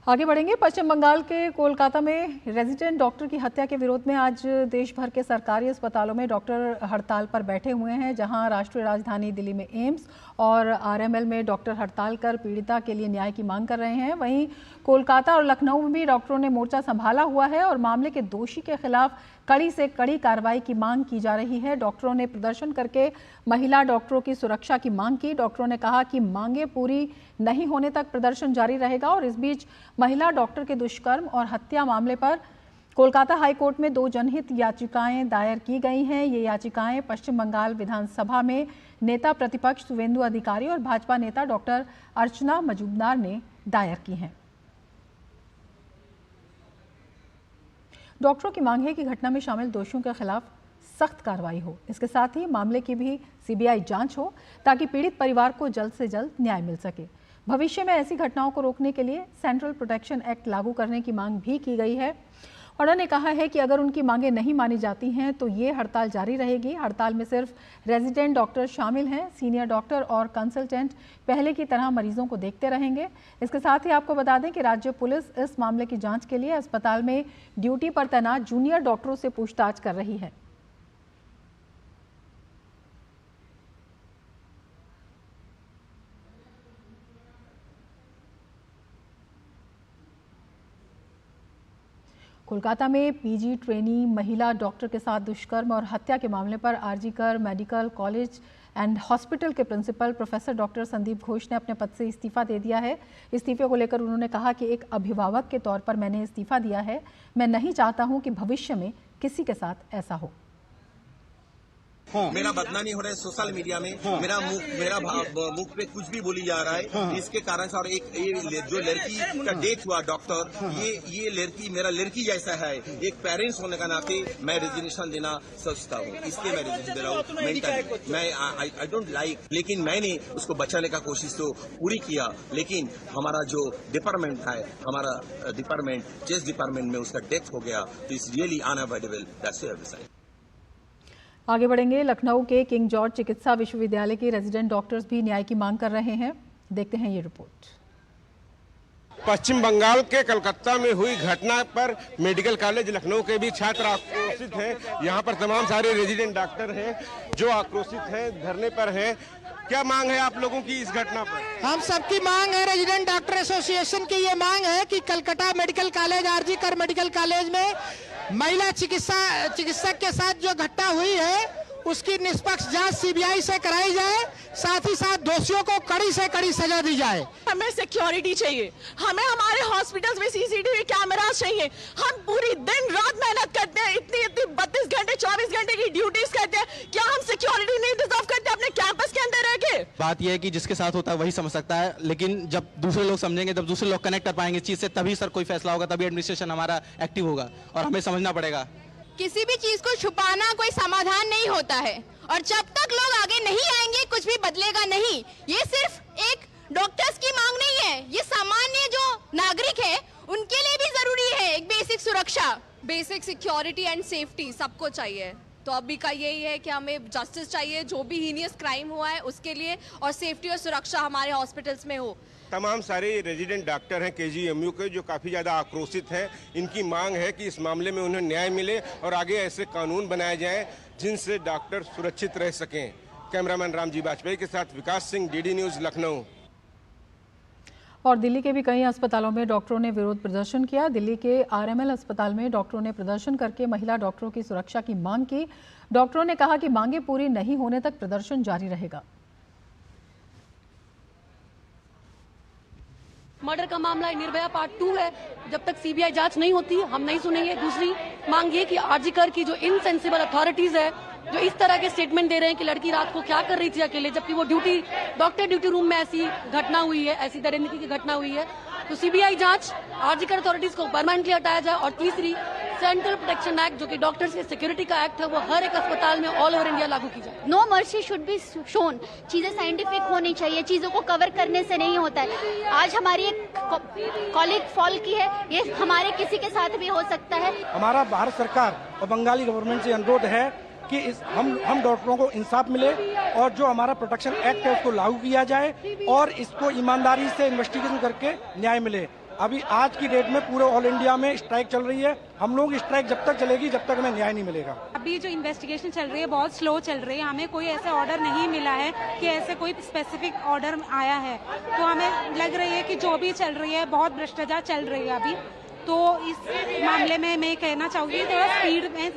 आगे बढ़ेंगे। पश्चिम बंगाल के कोलकाता में रेजिडेंट डॉक्टर की हत्या के विरोध में आज देश भर के सरकारी अस्पतालों में डॉक्टर हड़ताल पर बैठे हुए हैं। जहां राष्ट्रीय राजधानी दिल्ली में एम्स और आरएमएल में डॉक्टर हड़ताल कर पीड़िता के लिए न्याय की मांग कर रहे हैं। वहीं कोलकाता और लखनऊ में भी डॉक्टरों ने मोर्चा संभाला हुआ है और मामले के दोषी के खिलाफ कड़ी से कड़ी कार्रवाई की मांग की जा रही है। डॉक्टरों ने प्रदर्शन करके महिला डॉक्टरों की सुरक्षा की मांग की। डॉक्टरों ने कहा कि मांगे पूरी नहीं होने तक प्रदर्शन जारी रहेगा। और इस बीच महिला डॉक्टर के दुष्कर्म और हत्या मामले पर कोलकाता हाई कोर्ट में 2 जनहित याचिकाएं दायर की गई हैं। ये याचिकाएं पश्चिम बंगाल विधानसभा में नेता प्रतिपक्ष शुवेंदु अधिकारी और भाजपा नेता डॉक्टर अर्चना मजूमदार ने दायर की हैं। डॉक्टरों की मांग है कि घटना में शामिल दोषियों के खिलाफ सख्त कार्रवाई हो। इसके साथ ही मामले की भी सीबीआई जांच हो ताकि पीड़ित परिवार को जल्द से जल्द न्याय मिल सके। भविष्य में ऐसी घटनाओं को रोकने के लिए सेंट्रल प्रोटेक्शन एक्ट लागू करने की मांग भी की गई है। उन्होंने कहा है कि अगर उनकी मांगें नहीं मानी जाती हैं तो ये हड़ताल जारी रहेगी। हड़ताल में सिर्फ रेजिडेंट डॉक्टर शामिल हैं। सीनियर डॉक्टर और कंसल्टेंट पहले की तरह मरीजों को देखते रहेंगे। इसके साथ ही आपको बता दें कि राज्य पुलिस इस मामले की जांच के लिए अस्पताल में ड्यूटी पर तैनात जूनियर डॉक्टरों से पूछताछ कर रही है। कोलकाता में पीजी ट्रेनी महिला डॉक्टर के साथ दुष्कर्म और हत्या के मामले पर RG Kar medical college and hospital के principal professor doctor Sandip Ghosh ने अपने पद से इस्तीफा दे दिया है। इस्तीफे को लेकर उन्होंने कहा कि एक अभिभावक के तौर पर मैंने इस्तीफा दिया है। मैं नहीं चाहता हूं कि भविष्य में किसी के साथ ऐसा हो। मेरा बदनामी हो रहा है सोशल मीडिया में। मेरा मुख पे कुछ भी बोली जा रहा है। इसके कारण से और एक ये जो लड़की का डेथ हुआ डॉक्टर, ये लड़की मेरा लड़की जैसा है। एक पेरेंट्स होने का नाते मैं रेजिग्नेशन देना सोचता हूँ, इसलिए मैं रेजिग्नेशन दे रहा हूँ। मेंटली मैं आई डोंट लाइक, लेकिन मैंने उसको बचाने का कोशिश तो पूरी किया। लेकिन हमारा जो डिपार्टमेंट है, हमारा डिपार्टमेंट चेस्ट डिपार्टमेंट में उसका डेथ हो गया, तो it's really unavoidable. That's why आगे बढ़ेंगे। लखनऊ के किंग जॉर्ज चिकित्सा विश्वविद्यालय के रेजिडेंट डॉक्टर्स भी न्याय की मांग कर रहे हैं। देखते हैं ये रिपोर्ट। पश्चिम बंगाल के कलकत्ता में हुई घटना पर मेडिकल कॉलेज लखनऊ के भी छात्र आक्रोशित हैं। यहाँ पर तमाम सारे रेजिडेंट डॉक्टर हैं जो आक्रोशित हैं, धरने पर हैं। क्या मांग है आप लोगों की इस घटना पर? हम सबकी मांग है, रेजिडेंट डॉक्टर एसोसिएशन की ये मांग है कि Calcutta medical college, RG Kar medical college में महिला चिकित्सक के साथ जो घटना हुई है उसकी निष्पक्ष जांच सीबीआई से कराई जाए। साथ ही साथ दोषियों को कड़ी से कड़ी सजा दी जाए। हमें सिक्योरिटी चाहिए, हमें हमारे हॉस्पिटल्स में सीसीटीवी कैमरास चाहिए। हम पूरी दिन रात मेहनत करते हैं, इतनी 32 घंटे 24 घंटे की ड्यूटीज करते हैं। क्या हम सिक्योरिटी नहीं डिजर्व करते अपने कैंपस के अंदर रह के? बात यह है कि जिसके साथ होता है वही समझ सकता है, लेकिन जब दूसरे लोग समझेंगे, जब दूसरे लोग कनेक्ट कर पाएंगे इस चीज से, तभी सर कोई फैसला होगा, तभी एडमिनिस्ट्रेशन हमारा एक्टिव होगा और हमें समझना पड़ेगा। किसी भी चीज को छुपाना कोई समाधान नहीं होता है और जब तक लोग आगे नहीं आएंगे कुछ भी बदलेगा नहीं। ये सिर्फ एक डॉक्टर्स की मांग नहीं है, ये सामान्य जो नागरिक है उनके लिए भी जरूरी है। एक बेसिक सुरक्षा, बेसिक सिक्योरिटी एंड सेफ्टी सबको चाहिए। तो अभी का यही है कि हमें जस्टिस चाहिए जो भी हीनियस क्राइम हुआ है उसके लिए, और सेफ्टी और सुरक्षा हमारे हॉस्पिटल्स में हो। तमाम सारे रेजिडेंट डॉक्टर हैं केजीएमयू के जो काफ़ी ज़्यादा आक्रोशित हैं। इनकी मांग है कि इस मामले में उन्हें न्याय मिले और आगे ऐसे कानून बनाए जाएं जिनसे डॉक्टर सुरक्षित रह सकें। कैमरामैन रामजी वाजपेयी के साथ विकास सिंह, डीडी न्यूज़, लखनऊ। और दिल्ली के भी कई अस्पतालों में डॉक्टरों ने विरोध प्रदर्शन किया। दिल्ली के आरएमएल अस्पताल में डॉक्टरों ने प्रदर्शन करके महिला डॉक्टरों की सुरक्षा की मांग की। डॉक्टरों ने कहा कि मांगे पूरी नहीं होने तक प्रदर्शन जारी रहेगा। मर्डर का मामला है, निर्भया पार्ट 2 है। जब तक सीबीआई जांच नहीं होती हम नहीं सुनेंगे। दूसरी मांग ये कि आरजीकर की जो इनसेंसिबल अथॉरिटीज है, जो इस तरह के स्टेटमेंट दे रहे हैं कि लड़की रात को क्या कर रही थी अकेले, जबकि वो डॉक्टर ड्यूटी रूम में ऐसी घटना हुई है, ऐसी दरिंदगी की घटना हुई है, तो सीबीआई जांच, आरजीकर अथॉरिटीज को परमानेंटली हटाया जाए। और तीसरी, सेंट्रल प्रोटेक्शन एक्ट जो कि डॉक्टर्स के सिक्योरिटी का एक्ट है, वो हर एक अस्पताल में ऑल ओवर इंडिया लागू की जाए। No mercy should be shown. चीजें साइंटिफिक होनी चाहिए, चीजों को कवर करने से नहीं होता है। आज हमारी एक कॉलीग फॉल की है, ये हमारे किसी के साथ भी हो सकता है। हमारा भारत सरकार और बंगाली गवर्नमेंट से अनुरोध है कि हम डॉक्टरों को इंसाफ मिले और जो हमारा प्रोटेक्शन एक्ट है उसको लागू किया जाए और इसको ईमानदारी से इन्वेस्टिगेशन करके न्याय मिले। अभी आज की डेट में पूरे ऑल इंडिया में स्ट्राइक चल रही है। हम लोग स्ट्राइक जब तक चलेगी जब तक हमें न्याय नहीं मिलेगा। अभी जो इन्वेस्टिगेशन चल रही है बहुत स्लो चल रही है, हमें कोई ऐसे ऑर्डर नहीं मिला है कि ऐसे कोई स्पेसिफिक ऑर्डर आया है, तो हमें लग रही है कि जो भी चल रही है बहुत भ्रष्टाचार चल रही है अभी। तो इस मामले में मैं कहना चाहूँगी थोड़ा स्पीड में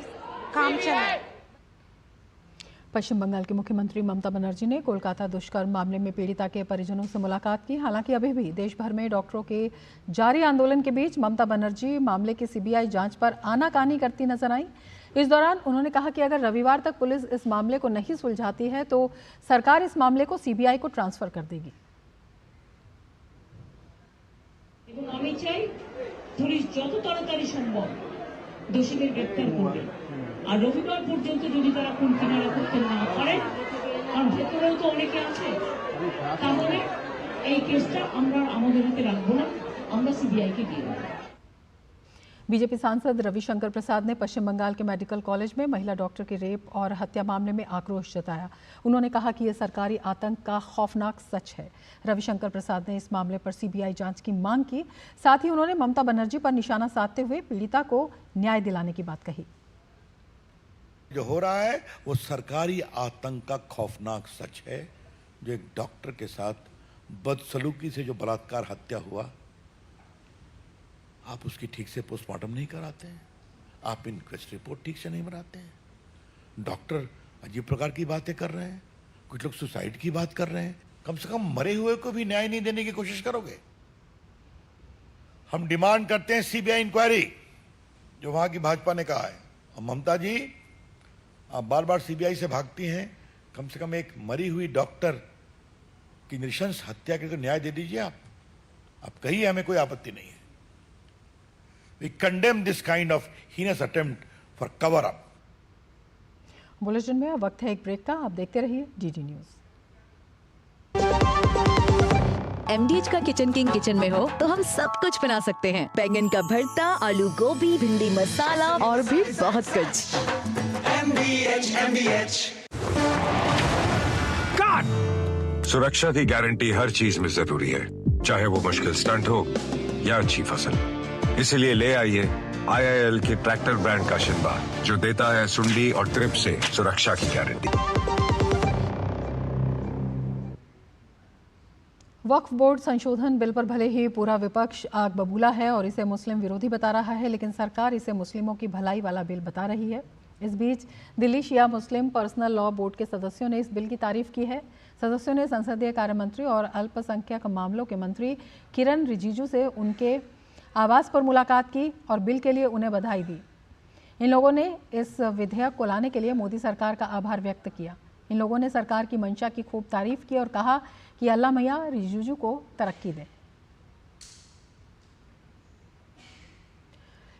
काम चले। पश्चिम बंगाल की मुख्यमंत्री ममता बनर्जी ने कोलकाता दुष्कर्म मामले में पीड़िता के परिजनों से मुलाकात की। हालांकि अभी भी देश भर में डॉक्टरों के जारी आंदोलन के बीच ममता बनर्जी मामले की सीबीआई जांच पर आनाकानी करती नजर आई। इस दौरान उन्होंने कहा कि अगर रविवार तक पुलिस इस मामले को नहीं सुलझाती है तो सरकार इस मामले को सीबीआई को ट्रांसफर कर देगी। দোষীদের গ্রেফতার করবে আর রবিবার পর্যন্ত যদি তারা কোন কিনারা করতে না পারে, কারণ ভেতরেও তো অনেকে আছে, তাহলে এই কেসটা আমরা আমাদের হাতে রাখবো না, আমরা सीबीआई के দিয়ে দেব। बीजेपी सांसद रविशंकर प्रसाद ने पश्चिम बंगाल के मेडिकल कॉलेज में महिला डॉक्टर के रेप और हत्या मामले में आक्रोश जताया। उन्होंने कहा कि यह सरकारी आतंक का खौफनाक सच है। रविशंकर प्रसाद ने इस मामले पर सीबीआई जांच की मांग की। साथ ही उन्होंने ममता बनर्जी पर निशाना साधते हुए पीड़िता को न्याय दिलाने की बात कही। जो हो रहा है वो सरकारी आतंक का खौफनाक सच है। जो एक डॉक्टर के साथ बदसलूकी से जो बलात्कार हत्या हुआ, आप उसकी ठीक से पोस्टमार्टम नहीं कराते हैं, आप इनक्वेस्ट रिपोर्ट ठीक से नहीं बनाते हैं। डॉक्टर अजीब प्रकार की बातें कर रहे हैं, कुछ लोग सुसाइड की बात कर रहे हैं। कम से कम मरे हुए को भी न्याय नहीं देने की कोशिश करोगे? हम डिमांड करते हैं सीबीआई इंक्वायरी, जो वहां की भाजपा ने कहा है। और ममता जी, आप बार बार सीबीआई से भागती हैं, कम से कम एक मरी हुई डॉक्टर की नृशंस हत्या करके न्याय दे दीजिए। आप कहिए, हमें कोई आपत्ति नहीं है। We condemn this kind of heinous attempt for cover up. Bulletin में अब वक्त है एक ब्रेक का। आप देखते रहिए डीडी न्यूज। MDH का किचन किंग किचन में हो तो हम सब कुछ बना सकते हैं। बैंगन का भरता, आलू गोभी, भिंडी मसाला और भी बहुत कुछ। MDH। सुरक्षा की गारंटी हर चीज में जरूरी है, चाहे वो मुश्किल स्टंट हो या अच्छी फसल। इसलिए ले आइए IIL के ट्रैक्टर ब्रांड का शिनबा, जो देता है सुंडी और ट्रिप से सुरक्षा की गारंटी। वक्फ बोर्ड संशोधन बिल पर भले ही पूरा विपक्ष आग बबूला है और इसे मुस्लिम विरोधी बता रहा है, लेकिन सरकार इसे मुस्लिमों की भलाई वाला बिल बता रही है। इस बीच दिल्ली शिया मुस्लिम पर्सनल लॉ बोर्ड के सदस्यों ने इस बिल की तारीफ की है। सदस्यों ने संसदीय कार्य मंत्री और अल्पसंख्यक मामलों के मंत्री किरण रिजिजू से उनके आवास पर मुलाकात की और बिल के लिए उन्हें बधाई दी। इन लोगों ने इस विधेयक को लाने के लिए मोदी सरकार का आभार व्यक्त किया। इन लोगों ने सरकार की मंशा की खूब तारीफ की और कहा कि अल्लाह मैया रिजिजू को तरक्की दे।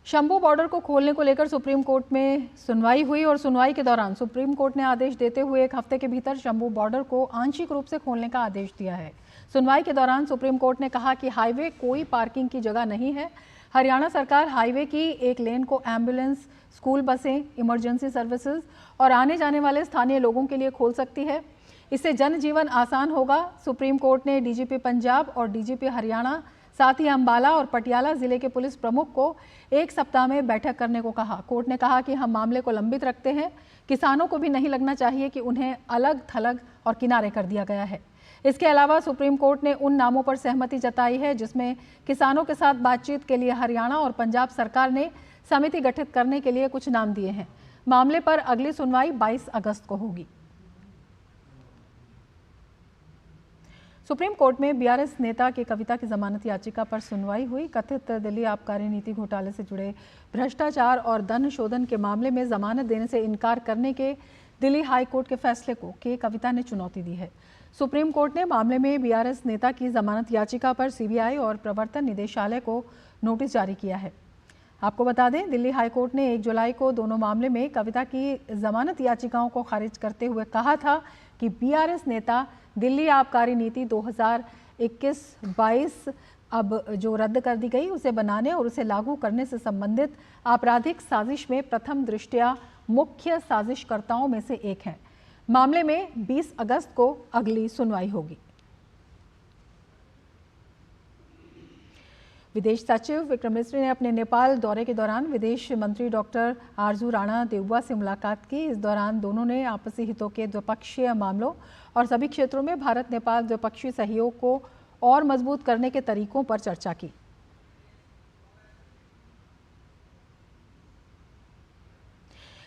शंभू बॉर्डर को खोलने को लेकर सुप्रीम कोर्ट में सुनवाई हुई और सुनवाई के दौरान सुप्रीम कोर्ट ने आदेश देते हुए एक हफ्ते के भीतर शंभू बॉर्डर को आंशिक रूप से खोलने का आदेश दिया है। सुनवाई के दौरान सुप्रीम कोर्ट ने कहा कि हाईवे कोई पार्किंग की जगह नहीं है। हरियाणा सरकार हाईवे की एक लेन को एम्बुलेंस, स्कूल बसें, इमरजेंसी सर्विसेज और आने जाने वाले स्थानीय लोगों के लिए खोल सकती है। इससे जनजीवन आसान होगा। सुप्रीम कोर्ट ने डीजीपी पंजाब और डीजीपी हरियाणा, साथ ही अंबाला और पटियाला जिले के पुलिस प्रमुख को एक सप्ताह में बैठक करने को कहा। कोर्ट ने कहा कि हम मामले को लंबित रखते हैं। किसानों को भी नहीं लगना चाहिए कि उन्हें अलग थलग और किनारे कर दिया गया है। इसके अलावा सुप्रीम कोर्ट ने उन नामों पर सहमति जताई है जिसमें किसानों के साथ बातचीत के लिए हरियाणा और पंजाब सरकार ने समिति गठित करने के लिए कुछ नाम दिए हैं। मामले पर अगली सुनवाई 22 अगस्त को होगी। सुप्रीम कोर्ट में बीआरएस नेता की कविता की जमानत याचिका पर सुनवाई हुई। कथित दिल्ली आबकारी नीति घोटाले से जुड़े भ्रष्टाचार और धन शोधन के मामले में जमानत देने से इनकार करने के दिल्ली हाई कोर्ट के फैसले को के कविता ने चुनौती दी है। सुप्रीम कोर्ट ने मामले में बीआरएस नेता की जमानत याचिका पर सीबीआई और प्रवर्तन निदेशालय को नोटिस जारी किया है। आपको बता दें, दिल्ली हाई कोर्ट ने 1 जुलाई को दोनों मामले में कविता की जमानत याचिकाओं को खारिज करते हुए कहा था कि बीआरएस नेता दिल्ली आबकारी नीति 2021-22 अब जो रद्द कर दी गई उसे बनाने और उसे लागू करने से संबंधित आपराधिक साजिश में प्रथम दृष्टया मुख्य साजिशकर्ताओं में से एक है। मामले में 20 अगस्त को अगली सुनवाई होगी। विदेश सचिव विक्रम मिस्री ने अपने नेपाल दौरे के दौरान विदेश मंत्री डॉक्टर आरजू राणा देउवा से मुलाकात की। इस दौरान दोनों ने आपसी हितों के द्विपक्षीय मामलों और सभी क्षेत्रों में भारत नेपाल द्विपक्षीय सहयोग को और मजबूत करने के तरीकों पर चर्चा की।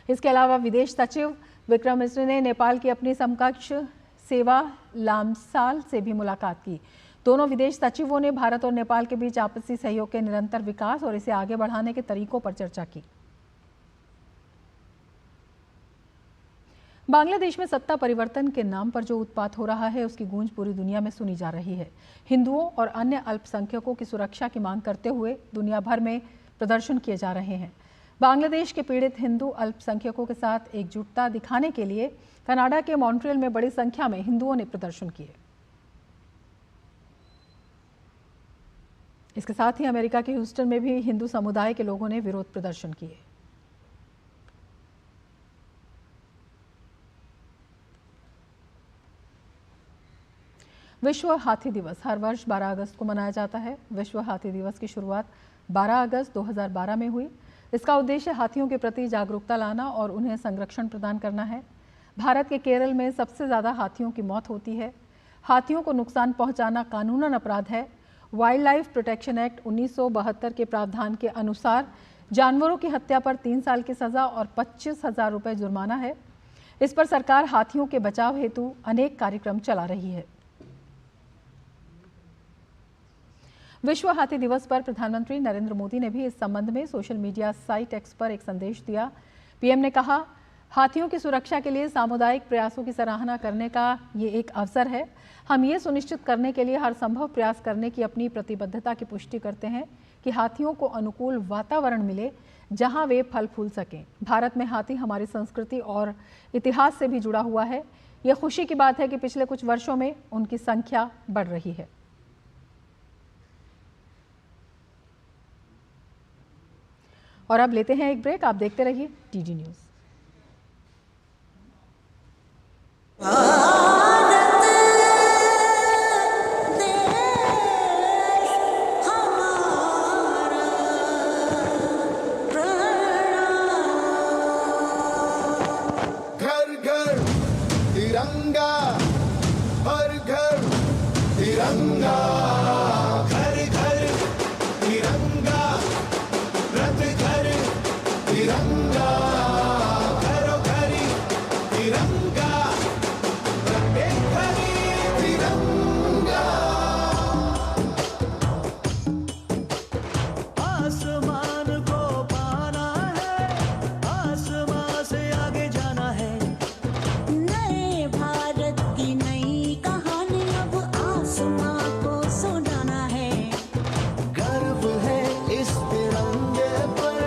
इसके अलावा विदेश सचिव विक्रम मिस्री ने नेपाल की अपनी समकक्ष सेवा लामसाल से भी मुलाकात की। दोनों विदेश सचिवों ने भारत और नेपाल के बीच आपसी सहयोग के निरंतर विकास और इसे आगे बढ़ाने के तरीकों पर चर्चा की। बांग्लादेश में सत्ता परिवर्तन के नाम पर जो उत्पात हो रहा है उसकी गूंज पूरी दुनिया में सुनी जा रही है। हिंदुओं और अन्य अल्पसंख्यकों की सुरक्षा की मांग करते हुए दुनिया भर में प्रदर्शन किए जा रहे हैं। बांग्लादेश के पीड़ित हिंदू अल्पसंख्यकों के साथ एकजुटता दिखाने के लिए कनाडा के मॉन्ट्रियल में बड़ी संख्या में हिंदुओं ने प्रदर्शन किए। इसके साथ ही अमेरिका के ह्यूस्टन में भी हिंदू समुदाय के लोगों ने विरोध प्रदर्शन किए। विश्व हाथी दिवस हर वर्ष 12 अगस्त को मनाया जाता है। विश्व हाथी दिवस की शुरुआत 12 अगस्त 2012 में हुई। इसका उद्देश्य हाथियों के प्रति जागरूकता लाना और उन्हें संरक्षण प्रदान करना है। भारत के केरल में सबसे ज़्यादा हाथियों की मौत होती है। हाथियों को नुकसान पहुंचाना कानूनन अपराध है। वाइल्ड लाइफ प्रोटेक्शन एक्ट 1972 के प्रावधान के अनुसार जानवरों की हत्या पर 3 साल की सज़ा और 25,000 रुपये जुर्माना है। इस पर सरकार हाथियों के बचाव हेतु अनेक कार्यक्रम चला रही है। विश्व हाथी दिवस पर प्रधानमंत्री नरेंद्र मोदी ने भी इस संबंध में सोशल मीडिया साइट एक्स पर एक संदेश दिया। पीएम ने कहा, हाथियों की सुरक्षा के लिए सामुदायिक प्रयासों की सराहना करने का ये एक अवसर है। हम ये सुनिश्चित करने के लिए हर संभव प्रयास करने की अपनी प्रतिबद्धता की पुष्टि करते हैं कि हाथियों को अनुकूल वातावरण मिले जहां वे फल फूल सकें। भारत में हाथी हमारी संस्कृति और इतिहास से भी जुड़ा हुआ है। ये खुशी की बात है कि पिछले कुछ वर्षों में उनकी संख्या बढ़ रही है। और अब लेते हैं एक ब्रेक। आप देखते रहिए टीडी न्यूज़। घर घर तिरंगा, हर घर तिरंगा, घर घर तिरंगा, रथ घर तिरंगा, घरों घरी तिरंगा, प्रत्येक घरी तिरंगा। आसमान को पाना है, आसमान से आगे जाना है। नए भारत की नई कहानी अब आसमान को सुनाना है। गर्व है इस तिरंगे पर,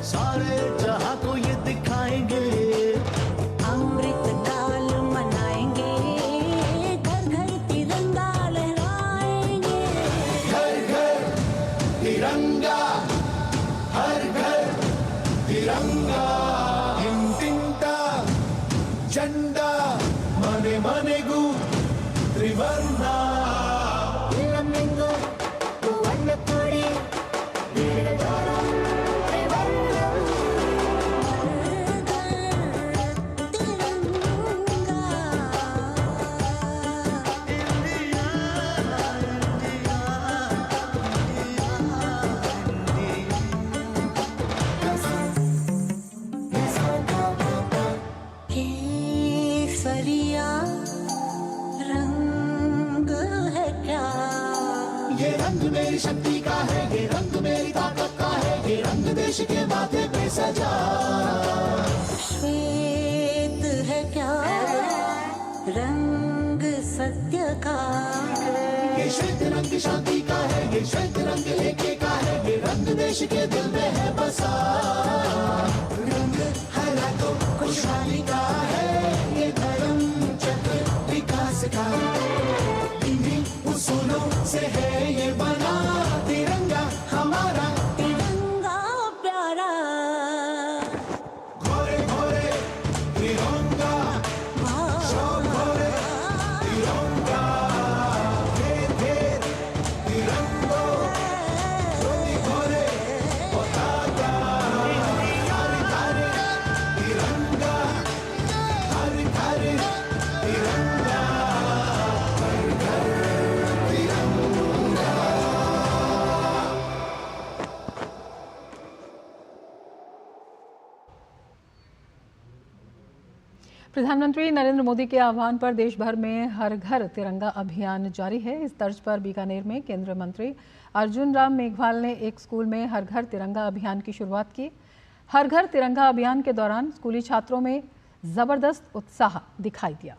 सारे जहां को ये दिखाएंगे। अमृत काल मनाएंगे, घर घर तिरंगा लहराएंगे। घर घर तिरंगा, हर घर तिरंगा, इंटिंटा झंडा मने मनेगु त्रिवर्णा। इलमिंगो वन्नकोड़ी वीरदोरम त्रिवर्णम। केसरिया रंग है क्या? ये रंग मेरी शक्ति का है, ये रंग मेरी ताकत का है, ये रंग देश के माथे पे सजा। श्वेत है क्या? रंग सत्य का। ये श्वेत रंग शांति का है, ये श्वेत रंग एके का है, ये रंग देश के दिल में है बसा। रंग हरा तो खुशहाली का है, ये धर्म चक्र विकास का। इन्हीं उसूलों से है ये बना तिरंगा हमारा। तिरंगा प्यारा, घोरे घोरे तिरंगा, शोक घोरे तिरंगा, घेर घेर तिरंगो, प्रधानमंत्री नरेंद्र मोदी के आह्वान पर देश भर में हर घर तिरंगा अभियान जारी है। इस तर्ज पर बीकानेर में केंद्रीय मंत्री अर्जुन राम मेघवाल ने एक स्कूल में हर घर तिरंगा अभियान की शुरुआत की। हर घर तिरंगा अभियान के दौरान स्कूली छात्रों में जबरदस्त उत्साह दिखाई दिया।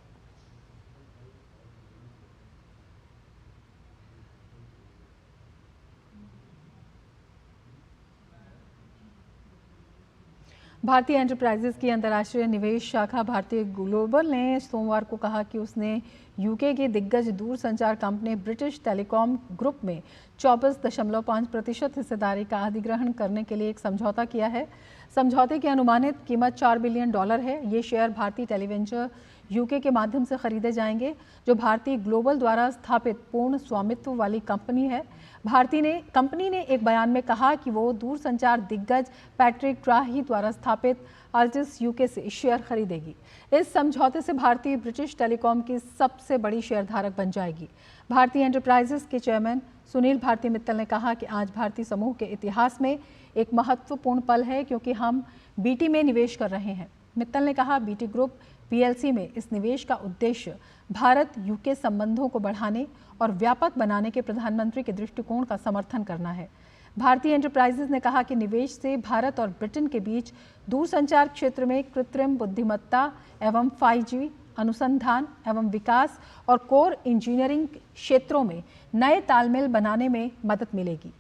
भारतीय एंटरप्राइजेज की अंतर्राष्ट्रीय निवेश शाखा भारतीय ग्लोबल ने सोमवार को कहा कि उसने यूके की दिग्गज दूरसंचार कंपनी ब्रिटिश टेलीकॉम ग्रुप में 24.5% हिस्सेदारी का अधिग्रहण करने के लिए एक समझौता किया है। समझौते की अनुमानित कीमत $4 बिलियन है। ये शेयर भारतीय टेलीवेंचर यूके के माध्यम से खरीदे जाएंगे, जो भारतीय ग्लोबल द्वारा स्थापित पूर्ण स्वामित्व वाली कंपनी है। कंपनी ने एक बयान में कहा कि वो दूरसंचार दिग्गज पैट्रिक ट्राही द्वारा स्थापित अल्टिस यूके से शेयर खरीदेगी। इस समझौते से भारतीय ब्रिटिश टेलीकॉम की सबसे बड़ी शेयरधारक बन जाएगी। भारतीय एंटरप्राइजेस के चेयरमैन सुनील भारती मित्तल ने कहा कि आज भारतीय समूह के इतिहास में एक महत्वपूर्ण पल है, क्योंकि हम बीटी में निवेश कर रहे हैं। मित्तल ने कहा, बीटी ग्रुप पीएलसी में इस निवेश का उद्देश्य भारत यूके संबंधों को बढ़ाने और व्यापक बनाने के प्रधानमंत्री के दृष्टिकोण का समर्थन करना है। भारतीय एंटरप्राइजेज ने कहा कि निवेश से भारत और ब्रिटेन के बीच दूरसंचार क्षेत्र में कृत्रिम बुद्धिमत्ता एवं 5G अनुसंधान एवं विकास और कोर इंजीनियरिंग क्षेत्रों में नए तालमेल बनाने में मदद मिलेगी।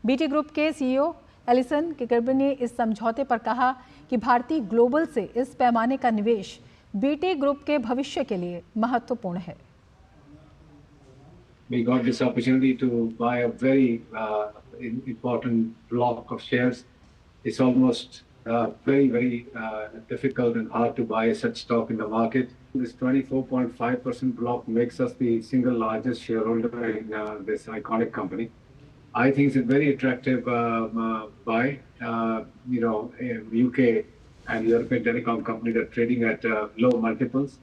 बीटी ग्रुप के सीईओ एलिसन किकर्बी ने इस समझौते पर कहा कि भारतीय ग्लोबल से इस पैमाने का निवेश बीटी ग्रुप के भविष्य के लिए महत्वपूर्ण है। We got this opportunity to buy a very important block of shares. It's almost very difficult and hard to buy such stock in the market. This 24.5% block makes us the single largest shareholder in this iconic company. I think it's a very attractive buy. UK and European telecom companies are trading at low multiples.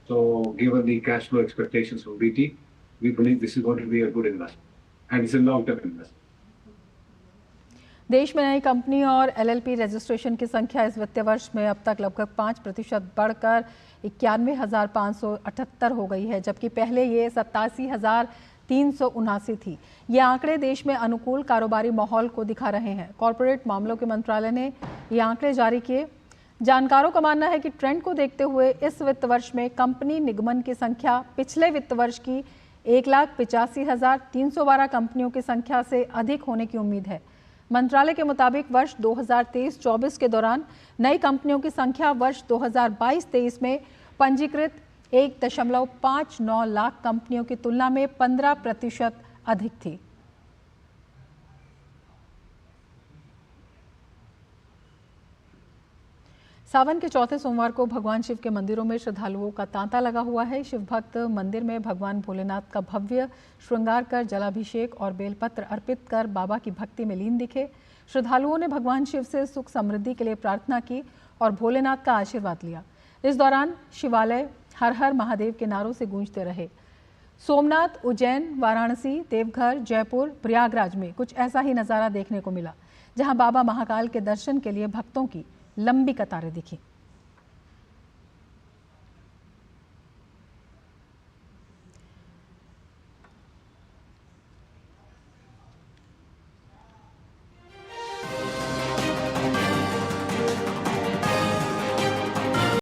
So given the cash flow expectations from BT, we believe this is going to be a good investment, and it's a long-term investment. देश में नई company और LLP registration की संख्या इस वित्तीय वर्ष में अब तक लगभग 5% बढ़कर 91,578 हो गई है, जबकि पहले ये 87,379 थी। ये आंकड़े देश में अनुकूल कारोबारी माहौल को दिखा रहे हैं। कॉरपोरेट मामलों के मंत्रालय ने ये आंकड़े जारी किए। जानकारों का मानना है कि ट्रेंड को देखते हुए इस वित्त वर्ष में कंपनी निगमन की संख्या पिछले वित्त वर्ष की 1,85,312 कंपनियों की संख्या से अधिक होने की उम्मीद है। मंत्रालय के मुताबिक वर्ष 2023-24 के दौरान नई कंपनियों की संख्या वर्ष 2022-23 में पंजीकृत 1.59 लाख कंपनियों की तुलना में 15% अधिक थी। सावन के चौथे सोमवार को भगवान शिव के मंदिरों में श्रद्धालुओं का तांता लगा हुआ है। शिव भक्त मंदिर में भगवान भोलेनाथ का भव्य श्रृंगार कर जलाभिषेक और बेलपत्र अर्पित कर बाबा की भक्ति में लीन दिखे। श्रद्धालुओं ने भगवान शिव से सुख समृद्धि के लिए प्रार्थना की और भोलेनाथ का आशीर्वाद लिया। इस दौरान शिवालय हर हर महादेव के नारों से गूंजते रहे। सोमनाथ, उज्जैन, वाराणसी, देवघर, जयपुर, प्रयागराज में कुछ ऐसा ही नज़ारा देखने को मिला, जहां बाबा महाकाल के दर्शन के लिए भक्तों की लंबी कतारें दिखी।